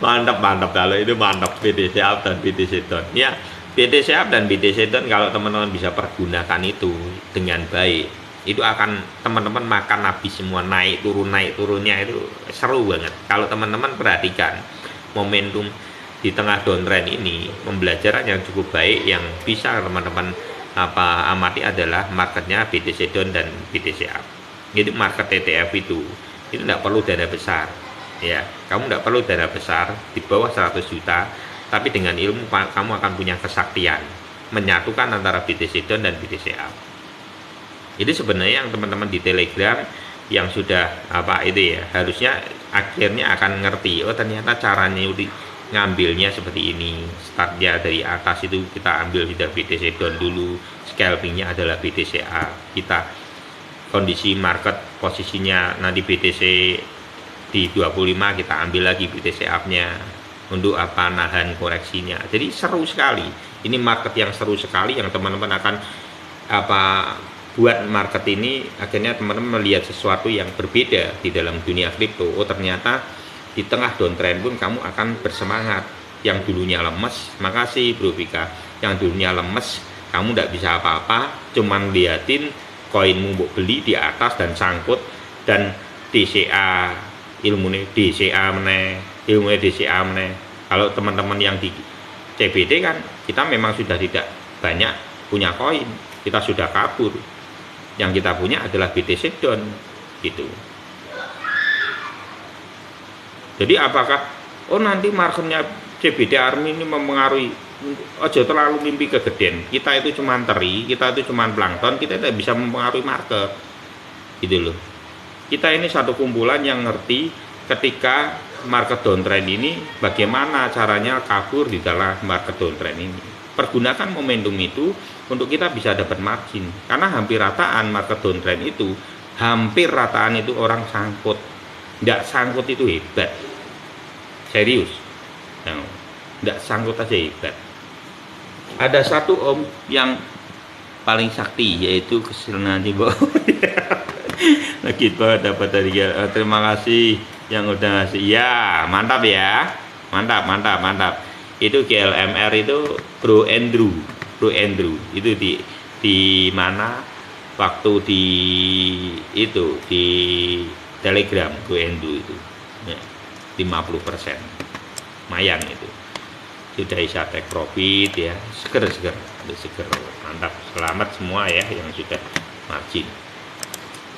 mantap kalau itu mantap, BTC up dan BTC down ya. BTC up dan BTC down kalau teman-teman bisa pergunakan itu dengan baik, itu akan teman-teman makan habis semua, naik turunnya itu seru banget. Kalau teman-teman perhatikan momentum di tengah downtrend ini, pembelajaran yang cukup baik yang bisa teman-teman amati adalah marketnya BTC down dan BTC up. Jadi market ETF itu tidak perlu dana besar ya, kamu tidak perlu dana besar di bawah 100 juta, tapi dengan ilmu kamu akan punya kesaktian menyatukan antara BTC down dan BTC up. Jadi sebenarnya yang teman-teman di Telegram yang sudah itu ya, harusnya akhirnya akan ngerti, oh ternyata caranya ngambilnya seperti ini. Startnya dari atas itu kita ambil tidak BTC down dulu, scalpingnya adalah BTC up. Kita kondisi market posisinya nanti BTC di 25, kita ambil lagi BTC up-nya untuk nahan koreksinya. Jadi seru sekali. Ini market yang seru sekali, yang teman-teman akan buat market ini akhirnya teman-teman melihat sesuatu yang berbeda di dalam dunia kripto. Oh ternyata di tengah downtrend pun kamu akan bersemangat. Yang dulunya lemes, makasih Bro Vika, yang dulunya lemes kamu tidak bisa apa-apa, cuman liatin koinmu mau beli di atas dan sangkut, dan DCA ilmunya DCA meneh. Kalau teman-teman yang di CBD kan kita memang sudah tidak banyak punya koin, kita sudah kabur, yang kita punya adalah BTC down gitu. Jadi apakah nanti marketnya CBD Army ini mempengaruhi. Ojo terlalu mimpi kegedean. Kita itu cuma teri, kita itu cuma plankton, kita tidak bisa mempengaruhi market. Gitu loh. Kita ini satu kumpulan yang ngerti ketika market downtrend ini bagaimana caranya kabur di dalam market downtrend ini. Pergunakan momentum itu untuk kita bisa dapat margin. Karena hampir rataan market downtrend itu, hampir rataan itu orang sangkut. Nggak sangkut itu hebat. Serius. Nah, nggak sangkut aja hebat. Ada satu om yang paling sakti, yaitu kesenangan Cibo. Lagi dapat dari terima kasih yang udah ngasih. Ya, mantap ya. Mantap. Itu GLMR itu Bro Andrew. Itu di mana? Waktu di itu di Telegram Bro Andrew itu. Ya, 50%. Lumayan itu. Sudah bisa take profit ya, seger. Mantap. Selamat semua ya yang sudah margin.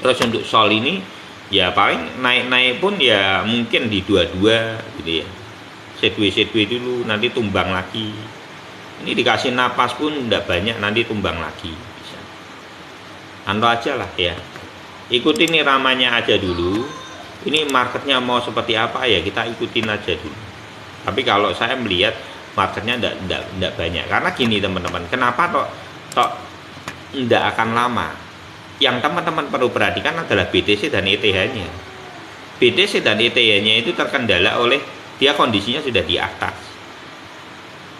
Terus untuk sol ini ya paling naik pun ya mungkin di 22 gitu ya. Sideways dulu, nanti tumbang lagi. Ini dikasih napas pun tidak banyak, nanti tumbang lagi bisa. Anto aja lah ya. Ikutin nih ramanya aja dulu. Ini marketnya mau seperti apa ya, kita ikutin aja dulu. Tapi kalau saya melihat marketnya tidak banyak, karena gini teman-teman, kenapa tok tidak akan lama. Yang teman-teman perlu perhatikan adalah BTC dan ETH-nya. BTC dan ETH-nya itu terkendala oleh dia kondisinya sudah di atas.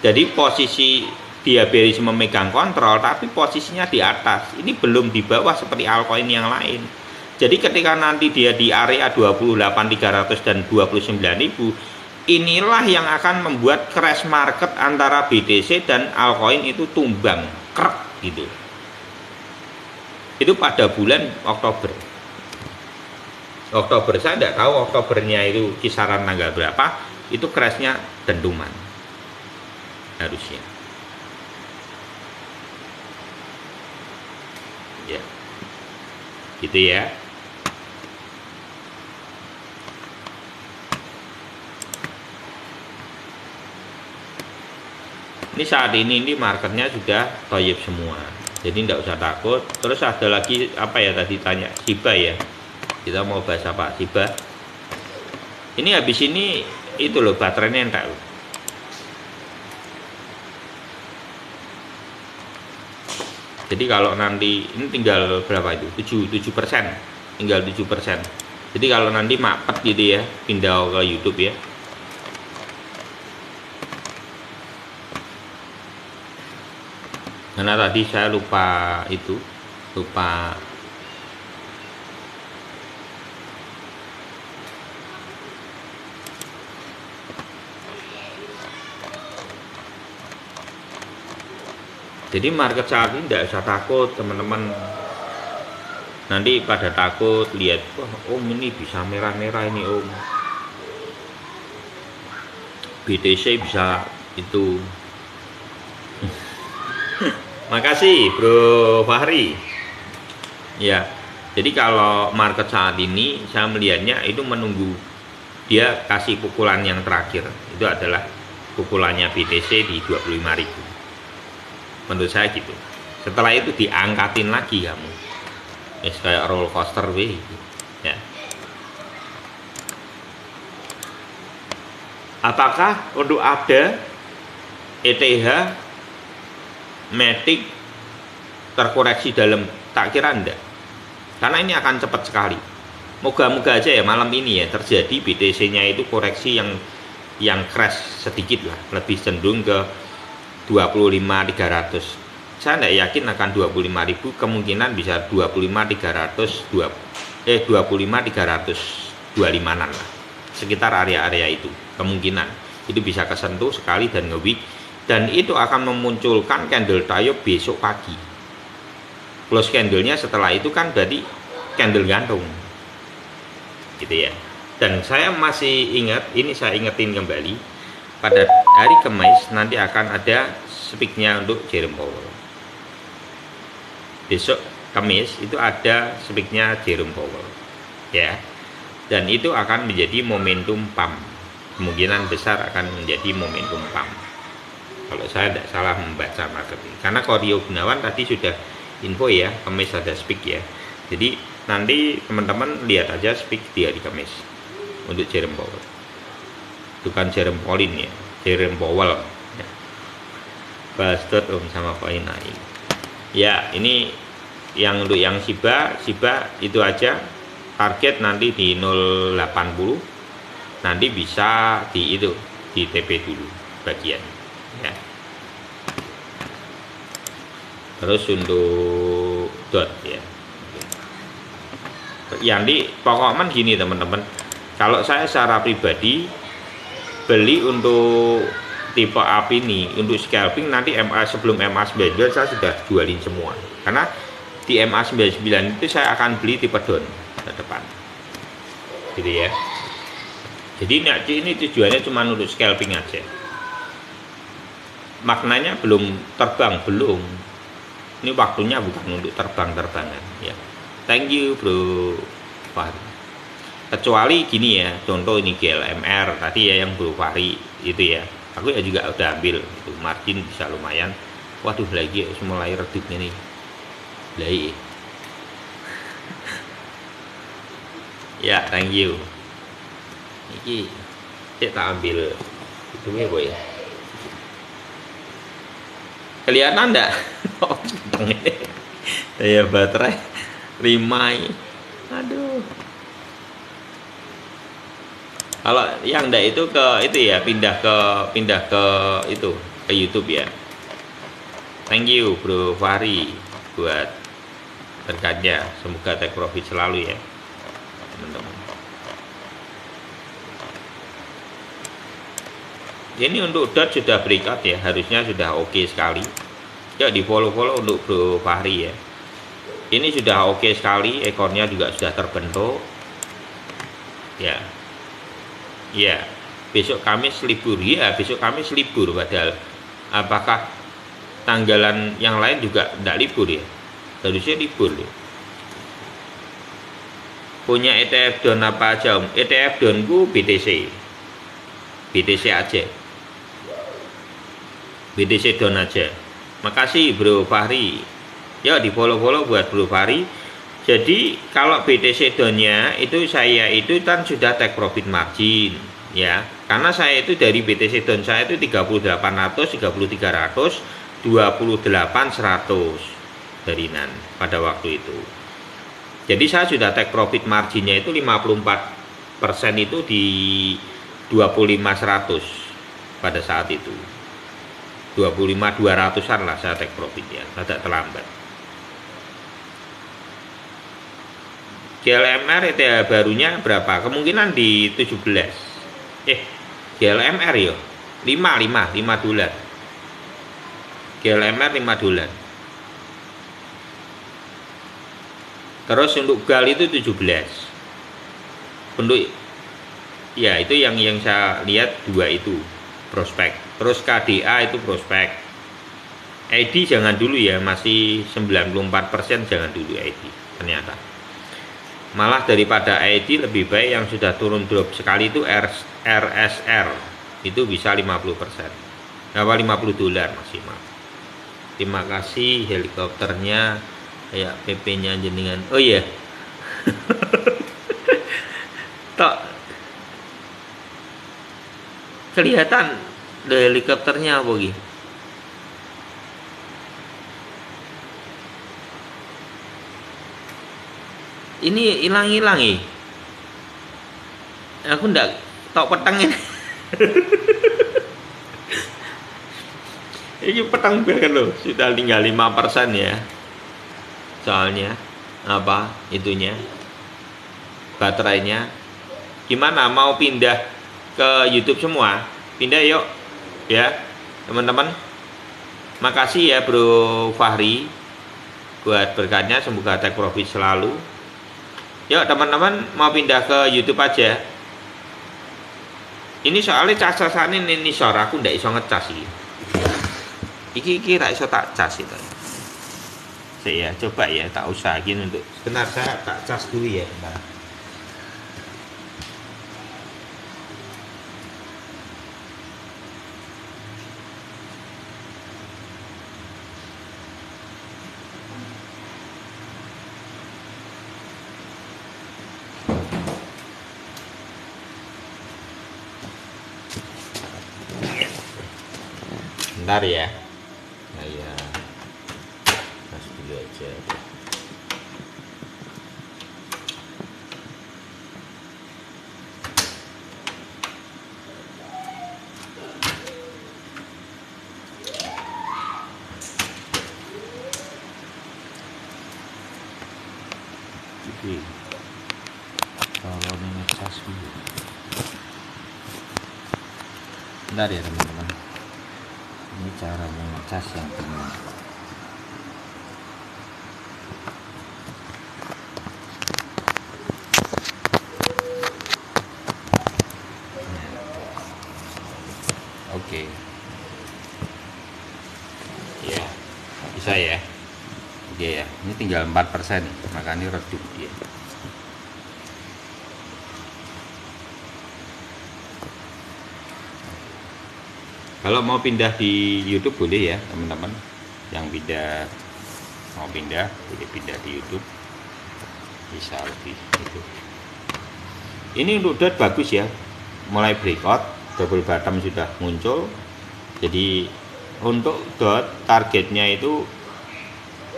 Jadi posisi dia bearish memegang kontrol, tapi posisinya di atas. Ini belum di bawah seperti altcoin yang lain. Jadi ketika nanti dia di area 28.300 dan 29.000, inilah yang akan membuat crash market antara BTC dan altcoin itu tumbang, krek gitu. Itu pada bulan Oktober. Saya tidak tahu Oktobernya itu kisaran tanggal berapa, itu crashnya dentuman harusnya. Ya, gitu ya. Ini saat ini marketnya sudah toyib semua. Jadi tidak usah takut. Terus ada lagi apa ya tadi tanya Shiba ya. Kita mau bahas apa Shiba? Ini habis ini itu loh baterainya entek. Jadi kalau nanti ini tinggal berapa itu? 7%. Tinggal 7%. Jadi kalau nanti mapet gitu ya, pindah ke YouTube ya. Karena tadi saya lupa jadi market saat ini tidak usah takut teman-teman. Nanti pada takut lihat, wah om ini bisa merah-merah ini om, BTC bisa itu. Makasih Bro Fahri. Ya, jadi kalau market saat ini saya melihatnya itu menunggu dia kasih pukulan yang terakhir. Itu adalah pukulannya BTC di 25.000. Menurut saya gitu. Setelah itu diangkatin lagi kamu. Ya kayak roller coaster weh. Ya. Apakah untuk ada ETH Matic terkoreksi dalam, tak kira enggak, karena ini akan cepat sekali. Moga-moga aja ya malam ini ya terjadi BTC nya itu koreksi yang crash sedikit lah, lebih cenderung ke 25.300. Saya enggak yakin akan 25.000, kemungkinan bisa 25.325-an lah, sekitar area-area itu kemungkinan itu bisa kesentuh sekali dan nge-weak. Dan itu akan memunculkan candle tayo besok pagi. Close candlenya setelah itu kan berarti candle gantung gitu ya. Dan saya masih ingat, ini saya ingetin kembali, pada hari Kamis nanti akan ada speaknya untuk Jerome Powell. Besok Kamis itu ada speaknya Jerome Powell ya. Dan itu akan menjadi momentum pump kemungkinan besar akan menjadi momentum pump. Kalau saya tidak salah membaca marketing, karena Rio Gunawan tadi sudah info ya, Kamis ada speak ya. Jadi nanti teman-teman lihat aja speak dia di Kamis untuk Jerome Powell, bukan Jerome Pauline ya, Jerome Powell ya. Bastard sama poin naik ya. Ini yang untuk yang Shiba itu aja, target nanti di 0,80, nanti bisa di itu di TP dulu bagian ya. Terus untuk dot ya, yang di pokoknya gini teman-teman, kalau saya secara pribadi beli untuk tipe up ini untuk scalping, nanti MA sebelum MA99 saya sudah jualin semua, karena di MA99 itu saya akan beli tipe down ke depan gitu ya. Jadi ini tujuannya cuma untuk scalping aja, maknanya belum terbang, belum. Ini waktunya bukan untuk terbang-terbangan ya. Thank you bro Fahri. Kecuali gini ya, contoh ini GLMR tadi ya yang Bro Fahri itu ya, aku ya juga udah ambil itu, margin bisa lumayan. Waduh lagi mulai redupnya nih lagi ya. Thank you. Ini saya tak ambil itu ya boy, kelihatan enggak? Daya baterai 5. Aduh, kalau yang enggak itu ke itu ya, pindah ke itu, ke YouTube ya. Thank you Bro Fahri buat berkatnya, semoga take profit selalu ya teman-teman. Ini untuk dot sudah breakout ya, harusnya sudah oke sekali ya, di follow untuk Bro Fahri ya. Ini sudah oke sekali, ekornya juga sudah terbentuk ya. Ya, besok Kamis libur ya, besok Kamis libur, padahal apakah tanggalan yang lain juga tidak libur ya? Harusnya libur ya. Punya ETF down apa aja Om? ETF downku BTC aja, BTC down aja. Makasih Bro Fahri. Ya di follow buat Bro Fahri. Jadi kalau BTC downnya itu saya itu kan sudah take profit margin ya. Karena saya itu dari BTC down saya itu 3800, 3300, 28.100 harian pada waktu itu. Jadi saya sudah take profit marginnya itu 54% itu di 25.100 pada saat itu. 25.200-an lah saya take profit ya, agak terlambat. GLMR ETH barunya berapa? Kemungkinan di 17. GLMR ya 5 dolar. GLMR 5 dolar. Terus untuk GAL itu 17. Untuk ya itu yang saya lihat dua itu prospek. Terus KDA itu prospek. ID jangan dulu ya, masih 94%, jangan dulu ID ternyata. Malah daripada ID lebih baik yang sudah turun drop sekali itu RSR, itu bisa 50%. Apa 50 dolar maksimal. Terima kasih helikopternya, kayak PP-nya jenengan. Oh iya. Tok kelihatan helikopternya apa gitu. Ini hilang aku ndak tok petang ini. Ini petang kan loh, sudah tinggal 5% ya. Soalnya apa itunya, baterainya gimana, mau pindah ke YouTube semua? Pindah yuk ya teman-teman. Makasih ya Bro Fahri buat berkatnya, semoga take profit selalu. Yuk teman-teman, mau pindah ke YouTube aja. Ini soalnya cas-casan ini sor, aku ndak iso ngecas iki. Iki ra iso tak cas itu. Saya coba ya, tak usahain untuk sebentar, saya tak cas dulu ya. Bentar. Bentar ya. Saya tes dulu aja. Jadi kalau ngecas dulu. Bentar ya teman-teman. Ini cara ngecas yang benar. Oke. Ya, bisa ya. Oke ya. Ini tinggal 4%, makanya redup dia. Kalau mau pindah di YouTube boleh ya teman-teman. Yang mau pindah boleh pindah di YouTube, bisa lebih itu. Ini untuk dot bagus ya, mulai breakout, double bottom sudah muncul. Jadi untuk dot targetnya itu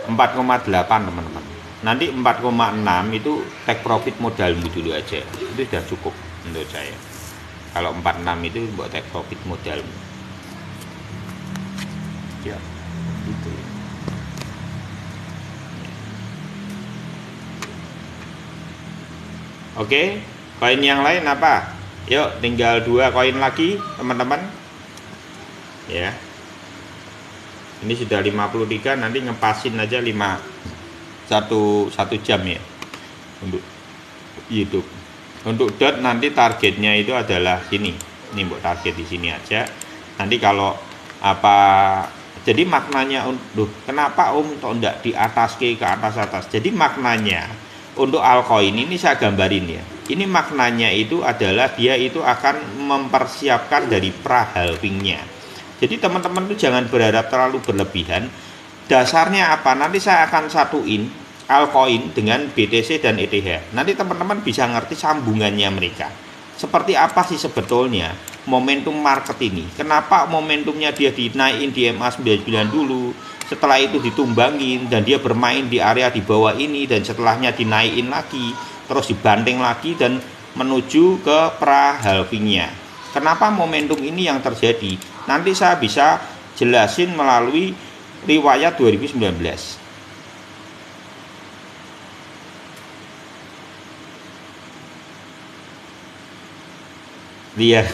4,8 teman-teman. Nanti 4,6 itu take profit modalmu dulu aja, itu sudah cukup menurut saya. Kalau 46 itu buat take profit modalmu ya, gitu. Oke, koin yang lain apa? Yuk, tinggal 2 koin lagi teman-teman ya. Ini sudah 53, nanti ngepasin aja 1 jam ya untuk YouTube. Untuk dot nanti targetnya itu adalah sini. Ini buat target di sini aja. Nanti kalau apa, jadi maknanya untuk kenapa kok enggak di atas ke atas. Jadi maknanya untuk altcoin ini saya gambarin ya. Ini maknanya itu adalah dia itu akan mempersiapkan dari pra halvingnya. Jadi teman-teman itu jangan berharap terlalu berlebihan. Dasarnya apa? Nanti saya akan satuin altcoin dengan BTC dan ETH. Nanti teman-teman bisa ngerti sambungannya mereka. Seperti apa sih sebetulnya momentum market ini? Kenapa momentumnya dia dinaikin di MA99 dulu, setelah itu ditumbangin dan dia bermain di area di bawah ini, dan setelahnya dinaikin lagi, terus dibanting lagi dan menuju ke pra halvingnya. Kenapa momentum ini yang terjadi? Nanti saya bisa jelasin melalui riwayat 2019. Lihat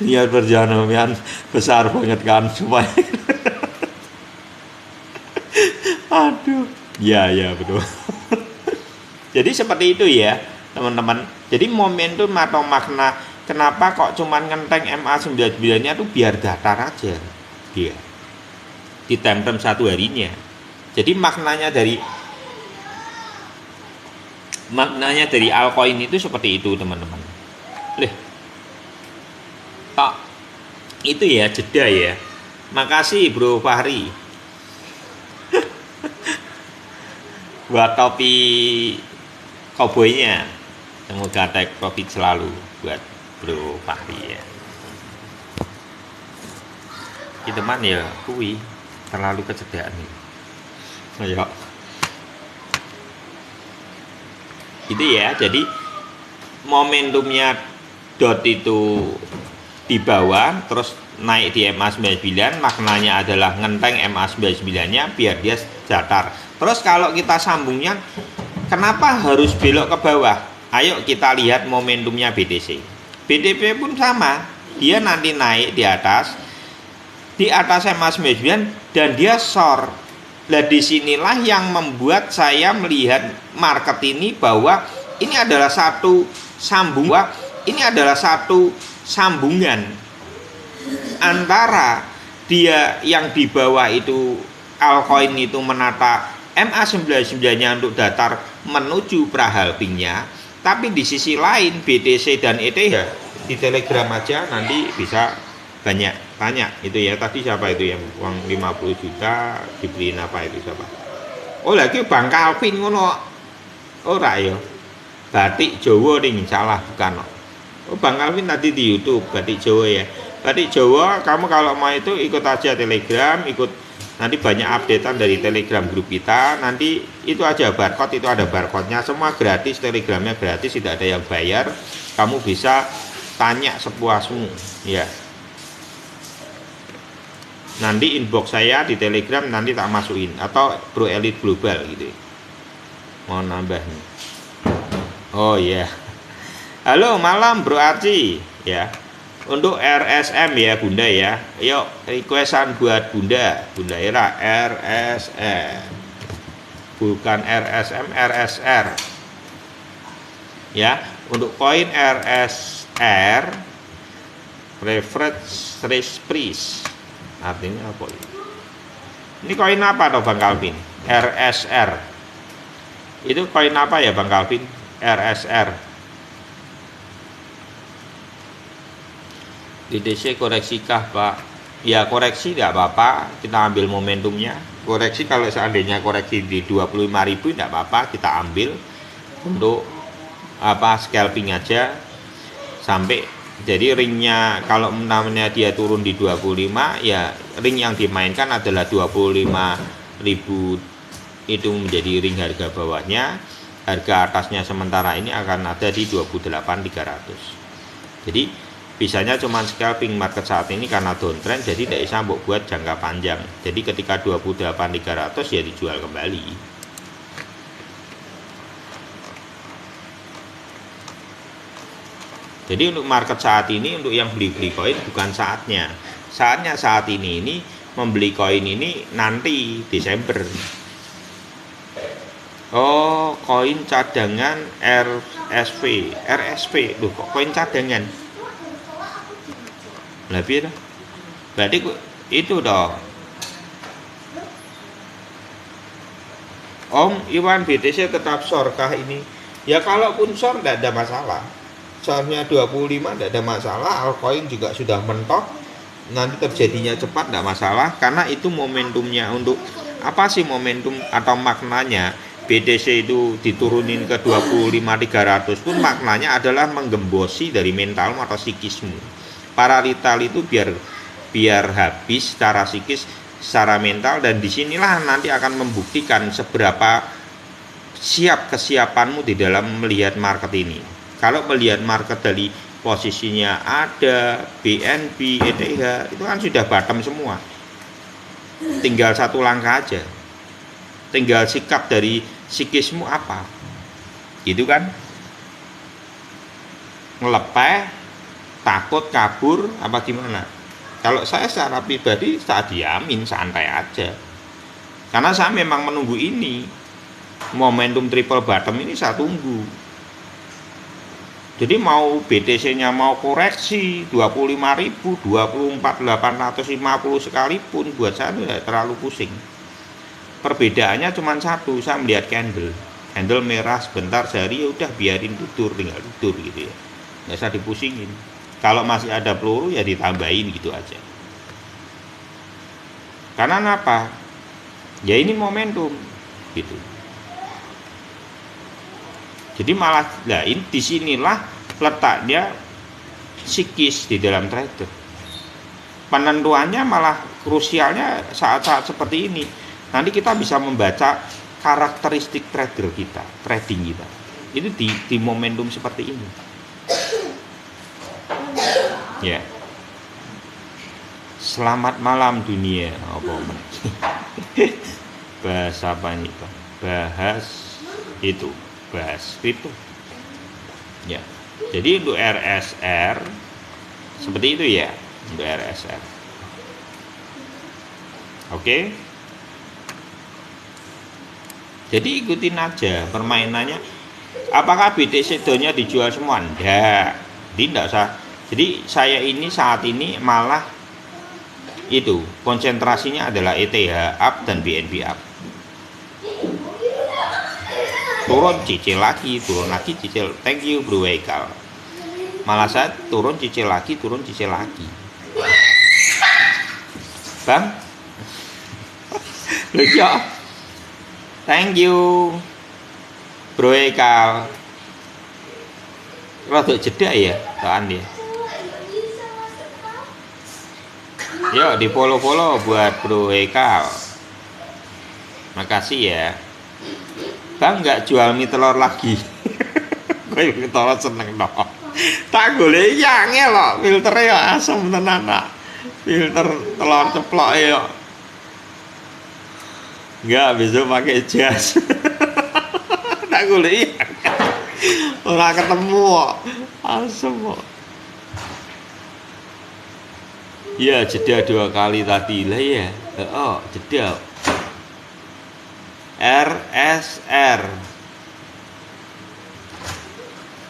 lihat perjalanan besar banget kan supaya aduh ya betul. Jadi seperti itu ya teman-teman. Jadi momentum atau makna kenapa kok cuman ngenteng MA99 nya tuh biar datar aja dia di time frame 1 harinya. Jadi maknanya dari altcoin itu seperti itu teman-teman. Tok itu ya, jeda ya. Makasih Bro Fahri buat topi cowboynya. Semoga take profit selalu buat Bro Fahri ya. Itu man ya kui terlalu kecedaan nih. Ayo. Gitu ya. Jadi momentumnya dot itu di bawah terus naik di MA99, maknanya adalah ngenteng MA99 nya biar dia datar. Terus kalau kita sambungnya, kenapa harus belok ke bawah? Ayo kita lihat momentumnya BTC. BTC pun sama, dia nanti naik di atas MA99 dan dia short. Nah disinilah yang membuat saya melihat market ini bahwa ini adalah satu sambungan antara dia yang di bawah itu altcoin itu menata MA99 nya untuk datar menuju pra halvingnya, tapi di sisi lain BTC dan ETH di Telegram aja nanti bisa banyak tanya itu ya. Tadi siapa itu yang uang 50 juta dibeliin apa itu siapa? Oh lagi Bang Calvin ngono ora ya, batik Jawa ning salah bukan. Oh, Bang Alvin tadi di YouTube Batik Jawa ya. Batik Jawa kamu kalau mau itu ikut aja Telegram, ikut nanti banyak updatean dari Telegram grup kita. Nanti itu aja barcode, itu ada barcode-nya, semua gratis, Telegramnya gratis, tidak ada yang bayar. Kamu bisa tanya sepuasmu ya. Nanti inbox saya di Telegram nanti tak masukin, atau Bro Elite Global gitu. Mau nambah nih. Oh ya. Halo malam Bro Arci ya. Untuk RSM ya Bunda ya. Yuk requestan buat Bunda Era RSM. Bukan RSM, RSR. Ya, untuk koin RSR reference price. Artinya apa ini? Ini koin apa toh Bang Calvin? RSR. Itu koin apa ya Bang Calvin? RSR. DDC koreksikah Pak? Ya koreksi tidak apa-apa, kita ambil momentumnya. Koreksi kalau seandainya koreksi di 25.000 tidak apa-apa, kita ambil untuk apa scalping aja sampai, jadi ringnya kalau namanya dia turun di 25 ya ring yang dimainkan adalah 25.000, itu menjadi ring harga bawahnya. Harga atasnya sementara ini akan ada di 28.300. Jadi bisanya cuma scalping market saat ini karena downtrend, jadi tidak bisa buat jangka panjang. Jadi ketika 28.300 ya dijual kembali. Jadi untuk market saat ini, untuk yang beli-beli koin bukan saatnya. Saatnya saat ini membeli koin ini nanti Desember. Oh, koin cadangan RSP. Loh, kok koin cadangan? Lah piye toh? Berarti itu dong. Om Iwan BTC tetap sorkah ini? Ya kalaupun sor tidak ada masalah. Sornya 25 tidak ada masalah, altcoin juga sudah mentok. Nanti terjadinya cepat tidak masalah, karena itu momentumnya. Untuk apa sih momentum atau maknanya? BTC itu diturunin ke 25.300 pun maknanya adalah menggembosi dari mentalmu atau psikismu. Para retail itu biar habis secara psikis, secara mental, dan disinilah nanti akan membuktikan seberapa siap kesiapanmu di dalam melihat market ini. Kalau melihat market dari posisinya ada BNB, ETH, itu kan sudah bottom semua. Tinggal satu langkah aja. Tinggal sikap dari psikismu apa. Gitu kan? Ngelepeh, takut, kabur, apa gimana? Kalau saya secara pribadi saat diamin santai aja, karena saya memang menunggu ini momentum triple bottom ini, saya tunggu. Jadi mau BTC-nya mau koreksi 25.000, 24.850 sekalipun, buat saya tidak terlalu pusing. Perbedaannya cuma satu, saya melihat candle merah sebentar sehari, ya udah biarin tinggal tidur gitu ya, nggak usah dipusingin. Kalau masih ada peluru ya ditambahin gitu aja. Karena apa? Ya ini momentum gitu. Jadi malah lain disinilah letaknya psikis di dalam trader. Penentuannya malah krusialnya saat-saat seperti ini. Nanti kita bisa membaca karakteristik trader kita, trading kita. Itu di momentum seperti ini. Ya. Selamat malam dunia. Apa? Bahas apa ini, Pak? Bahas kripto. Ya. Jadi untuk RSR seperti itu ya, untuk RSR. Oke. Jadi ikutin aja permainannya. Apakah BTC nya dijual semua? Tidak usah. Jadi saya ini saat ini malah itu konsentrasinya adalah ETH up dan BNB up. Turun cicil lagi, cicil. Thank you Bro Eikal. Malah saya turun cicil lagi. Bang. Lucu. Thank you Bro Eikal. Rada jeda ya Toan ya. Yuk di follow buat Bro Hekal. Makasih ya. Bang nggak jual mie telur lagi. Kowe telur seneng dong. Tak golek ya angel filternya ya asem tenan nak. Filter telur ceplok ya. Enggak besok pakai jas. Tak golek ya. Ora ketemu kok. Asem kok. Ya jeda 2 kali tadi lah ya. Oh, jeda. RSR.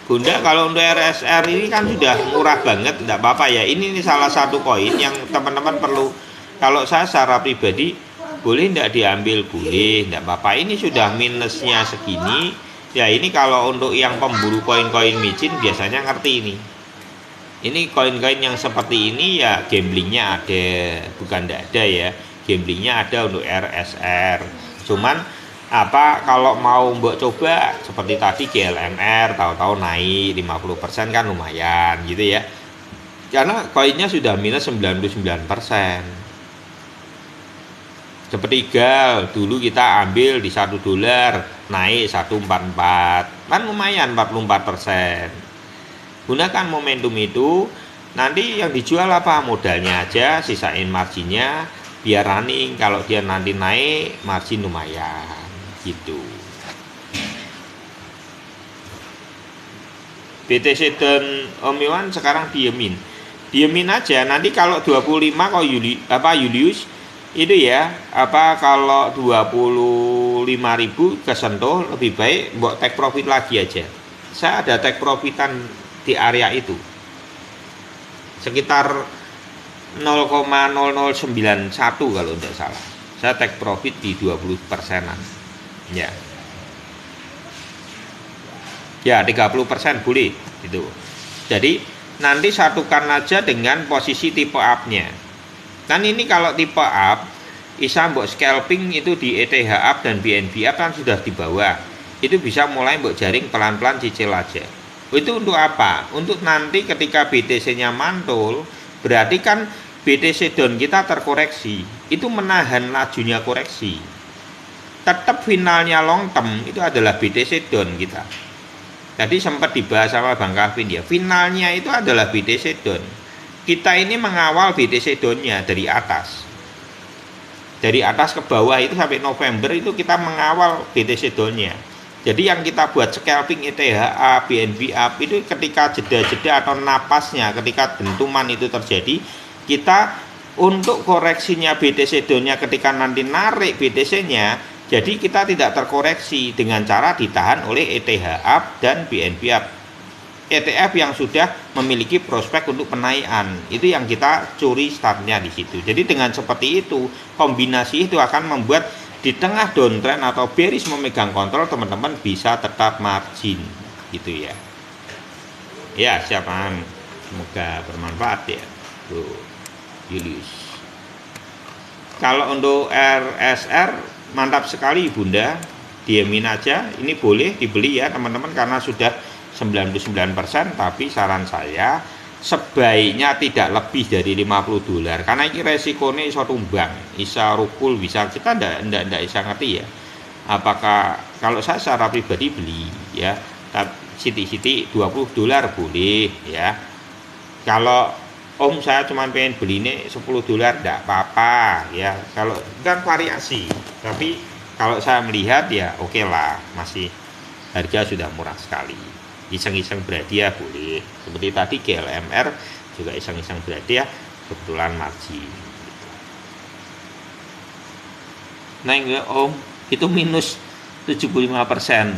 Bunda kalau untuk RSR ini kan sudah murah banget, enggak apa-apa ya. Ini salah satu koin yang teman-teman perlu. Kalau saya secara pribadi boleh enggak diambil, boleh, enggak apa-apa. Ini sudah minusnya segini. Ya ini kalau untuk yang pemburu koin-koin micin biasanya ngerti ini. Ini koin-koin yang seperti ini ya gamblingnya ada, bukan tidak ada ya. Gamblingnya ada untuk RSR. Cuman apa kalau mau mbok coba seperti tadi GLMR tahu-tahu naik 50% kan lumayan gitu ya. Karena koinnya sudah minus 99%. Seperti GAL dulu kita ambil di $1 naik 144 kan lumayan 44%. Gunakan momentum itu, nanti yang dijual apa modalnya aja, sisain marginnya biar running. Kalau dia nanti naik margin lumayan gitu. BTC dan Om Iwan sekarang diemin aja. Nanti kalau 25 kok Julius itu ya kalau 25.000 kesentuh lebih baik mbok take profit lagi aja. Saya ada take profitan di area itu sekitar 0,0091 kalau tidak salah. Saya take profit di 20%-an ya 30% boleh gitu. Jadi nanti satukan aja dengan posisi tipe up-nya. Kan ini kalau tipe up bisa mbok scalping itu di ETH up dan BNB up kan sudah di bawah. Itu bisa mulai mbok jaring pelan-pelan cicil aja. Itu untuk apa? Untuk nanti ketika BTC-nya mantul, berarti kan BTC down kita terkoreksi. Itu menahan lajunya koreksi. Tetap finalnya long term itu adalah BTC down kita. Tadi sempat dibahas sama Bang Kavin ya. Finalnya itu adalah BTC down. Kita ini mengawal BTC down-nya dari atas. Dari atas ke bawah itu sampai November itu kita mengawal BTC down-nya. Jadi yang kita buat scalping ETHA, BNB up itu ketika jeda-jeda atau napasnya ketika dentuman itu terjadi, kita untuk koreksinya BTC down-nya ketika nanti narik BTC-nya, jadi kita tidak terkoreksi dengan cara ditahan oleh ETH up dan BNB up. ETF yang sudah memiliki prospek untuk penaikan, itu yang kita curi startnya di situ. Jadi dengan seperti itu, kombinasi itu akan membuat di tengah downtrend atau bearish memegang kontrol, teman-teman bisa tetap margin gitu ya. Ya siapa, semoga bermanfaat ya Bro Julius. Kalau untuk RSR mantap sekali Bunda, diemin aja. Ini boleh dibeli ya teman-teman karena sudah 99%, tapi saran saya sebaiknya tidak lebih dari $50 karena ini resikonya iso tumbang, bisa rukul, bisa kita ndak bisa ngerti ya. Apakah kalau saya secara pribadi beli ya, siti-siti $20 boleh ya. Kalau Om saya cuma pengen beli ini $10 ndak apa-apa ya. Kalau kan variasi, tapi kalau saya melihat ya oke lah, masih harga sudah murah sekali. Iseng-iseng berhadiah boleh, seperti tadi GLMR juga iseng-iseng berhadiah kebetulan margin gitu. Nah enggak Om, itu minus 75%.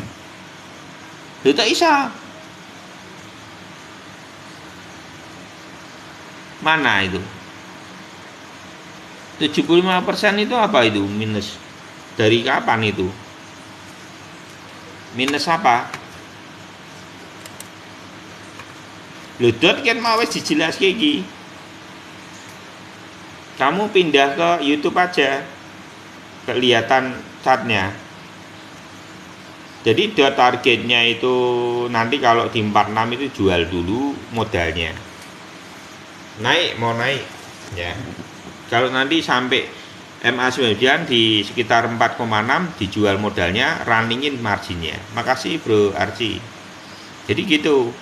Itu tak bisa. Mana itu? 75% itu apa itu minus? Dari kapan itu? Minus apa? Ludot kan mau wis dijelaske iki. Kamu pindah ke YouTube aja. Kelihatan chartnya. Jadi targetnya itu nanti kalau di 46 itu jual dulu modalnya. Mau naik ya. Kalau nanti sampai MA9 di sekitar 4,6 dijual modalnya, runningin marginnya. Makasih Bro Arci. Jadi gitu.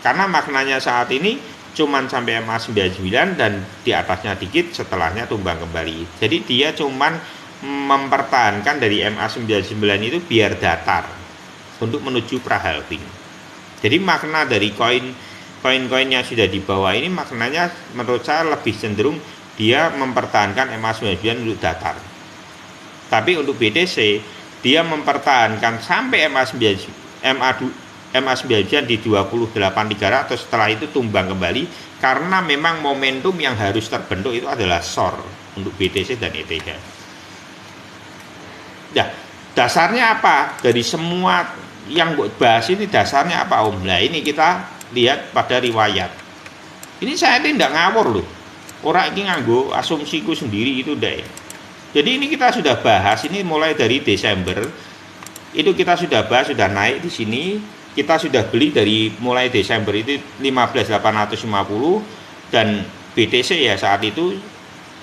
Karena maknanya saat ini cuman sampai MA99 dan di atasnya dikit, setelahnya tumbang kembali. Jadi dia cuman mempertahankan dari MA99 itu biar datar untuk menuju pra-halving. Jadi makna dari koin-koin yang sudah di bawah ini maknanya menurut saya lebih cenderung dia mempertahankan MA99 untuk datar. Tapi untuk BTC dia mempertahankan sampai MA99 di 28.300, setelah itu tumbang kembali karena memang momentum yang harus terbentuk itu adalah SOR untuk BTC dan ETH. Nah, dasarnya apa? Dari semua yang bahas ini dasarnya apa Om? Nah ini kita lihat pada riwayat. Ini saya ini tidak ngawur loh. Orang ini nganggo asumsiku sendiri itu deh. Jadi ini kita sudah bahas ini mulai dari Desember. Itu kita sudah bahas, sudah naik di sini. Kita sudah beli dari mulai Desember itu 15.850 dan BTC ya saat itu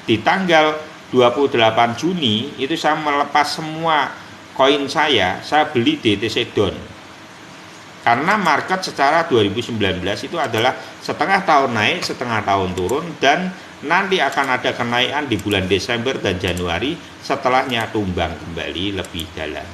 di tanggal 28 Juni itu saya melepas semua koin saya beli DTC Don. Karena market secara 2019 itu adalah setengah tahun naik, setengah tahun turun, dan nanti akan ada kenaikan di bulan Desember dan Januari, setelahnya tumbang kembali lebih dalam.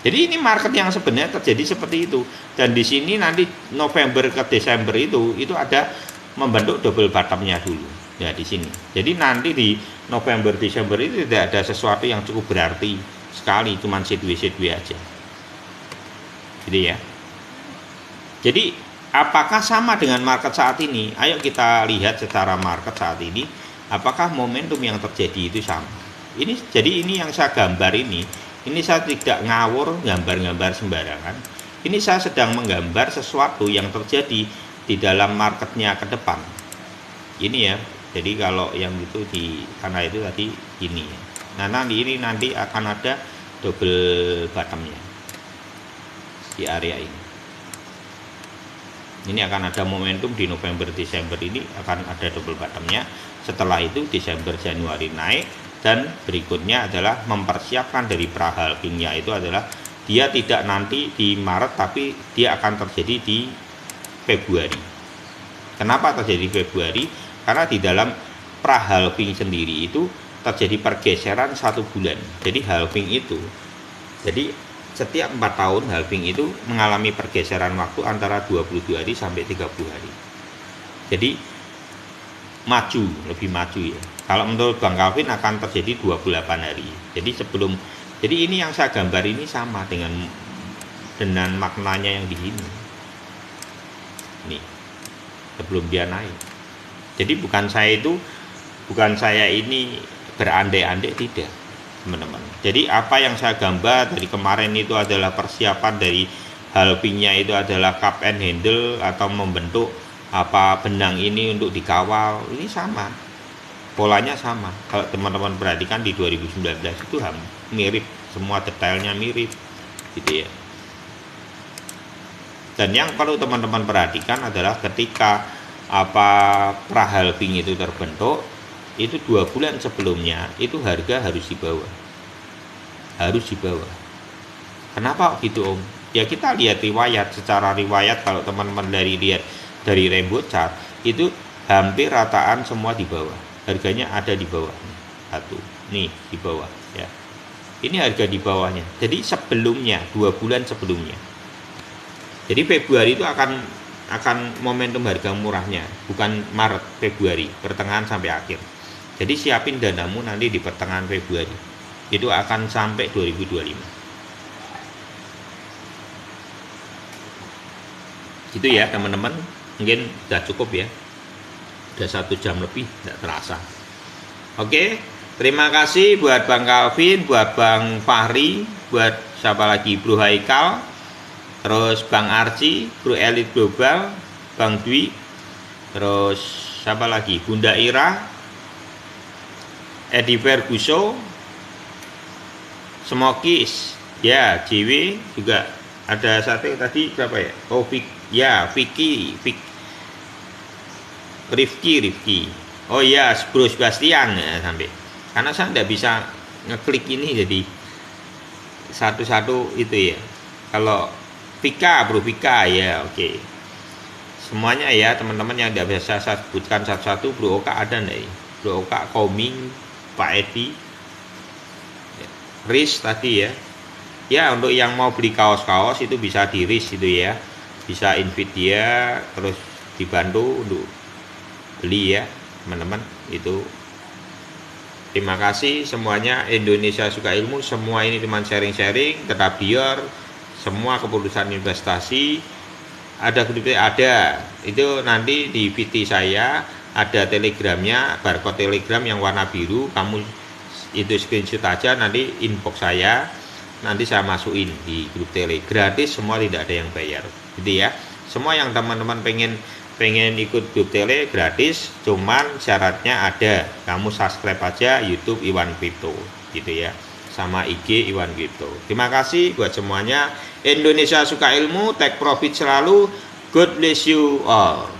Jadi ini market yang sebenarnya terjadi seperti itu. Dan di sini nanti November ke Desember itu ada membentuk double bottomnya dulu. Ya di sini. Jadi nanti di November Desember itu tidak ada sesuatu yang cukup berarti sekali, cuman sideway aja. Jadi ya. Jadi apakah sama dengan market saat ini? Ayo kita lihat secara market saat ini, apakah momentum yang terjadi itu sama? Jadi ini yang saya gambar ini saya tidak ngawur gambar-gambar sembarangan. Ini saya sedang menggambar sesuatu yang terjadi di dalam marketnya ke depan. Ini ya. Jadi kalau yang itu di karena itu tadi ini. Nah nanti akan ada double bottomnya di area ini. Ini akan ada momentum di November Desember ini akan ada double bottomnya. Setelah itu Desember Januari naik, dan berikutnya adalah mempersiapkan dari pra-halvingnya itu adalah dia tidak nanti di Maret tapi dia akan terjadi di Februari. Kenapa terjadi Februari? Karena di dalam pra-halving sendiri itu terjadi pergeseran 1 bulan. Jadi halving itu, jadi setiap 4 tahun halving itu mengalami pergeseran waktu antara 22 hari sampai 30 hari. Jadi lebih maju ya. Kalau menurut Bang Calvin akan terjadi 28 hari. Jadi ini yang saya gambar ini sama dengan maknanya yang di sini. Nih, sebelum dia naik. Jadi bukan saya ini berandai-andai, tidak, teman-teman. Jadi apa yang saya gambar dari kemarin itu adalah persiapan dari halvingnya itu adalah cup and handle atau membentuk benang ini untuk dikawal. Ini sama, polanya sama. Kalau teman-teman perhatikan di 2019 itu mirip, semua detailnya mirip gitu ya. Dan yang perlu teman-teman perhatikan adalah ketika pra-halving itu terbentuk, itu 2 bulan sebelumnya itu harga harus di bawah. Kenapa gitu Om? Ya kita lihat secara riwayat. Kalau teman-teman lihat dari rainbow chart itu hampir rataan semua di bawah, harganya ada di bawah nih di bawah ya, ini harga di bawahnya. Jadi sebelumnya 2 bulan sebelumnya, jadi Februari itu akan momentum harga murahnya, bukan Maret, Februari, pertengahan sampai akhir. Jadi siapin danamu nanti di pertengahan Februari, itu akan sampai 2025. Gitu ya teman-teman, mungkin sudah cukup ya, udah 1 jam lebih, tidak terasa. Oke, terima kasih buat Bang Calvin, buat Bang Fahri, buat siapa lagi, Bro Haikal, terus Bang Arci, Bro Elite Global, Bang Dwi, terus siapa lagi, Bunda Ira, Edi Ferguso, Smokis, Ya, JW juga ada satu tadi berapa ya? Oh, Rifki. Oh iya, Bro Sebastian ya, sampai. Karena saya tidak bisa ngeklik ini jadi satu-satu itu ya. Kalau Bro Vika ya, oke. Semuanya ya teman-teman yang tidak bisa saya sebutkan satu-satu. Bro Oka ada nih. Bro Oka, Koming, Pak Edi, Riz tadi ya. Ya, untuk yang mau beli kaos-kaos itu bisa di Riz itu ya. Bisa invite dia terus dibantu untuk beli ya, teman-teman. Itu terima kasih semuanya. Indonesia Suka Ilmu, semua ini teman sharing-sharing, tetap biar semua keputusan investasi ada itu nanti di VT saya ada telegramnya, barcode telegram yang warna biru, kamu itu screenshot aja, nanti inbox saya, nanti saya masukin di grup tele gratis, semua tidak ada yang bayar gitu ya. Semua yang teman-teman pengen ikut grup tele gratis, cuman syaratnya ada, kamu subscribe aja YouTube Iwan Crypto gitu ya, sama IG Iwan Crypto. Terima kasih buat semuanya. Indonesia Suka Ilmu, take profit selalu. God bless you all.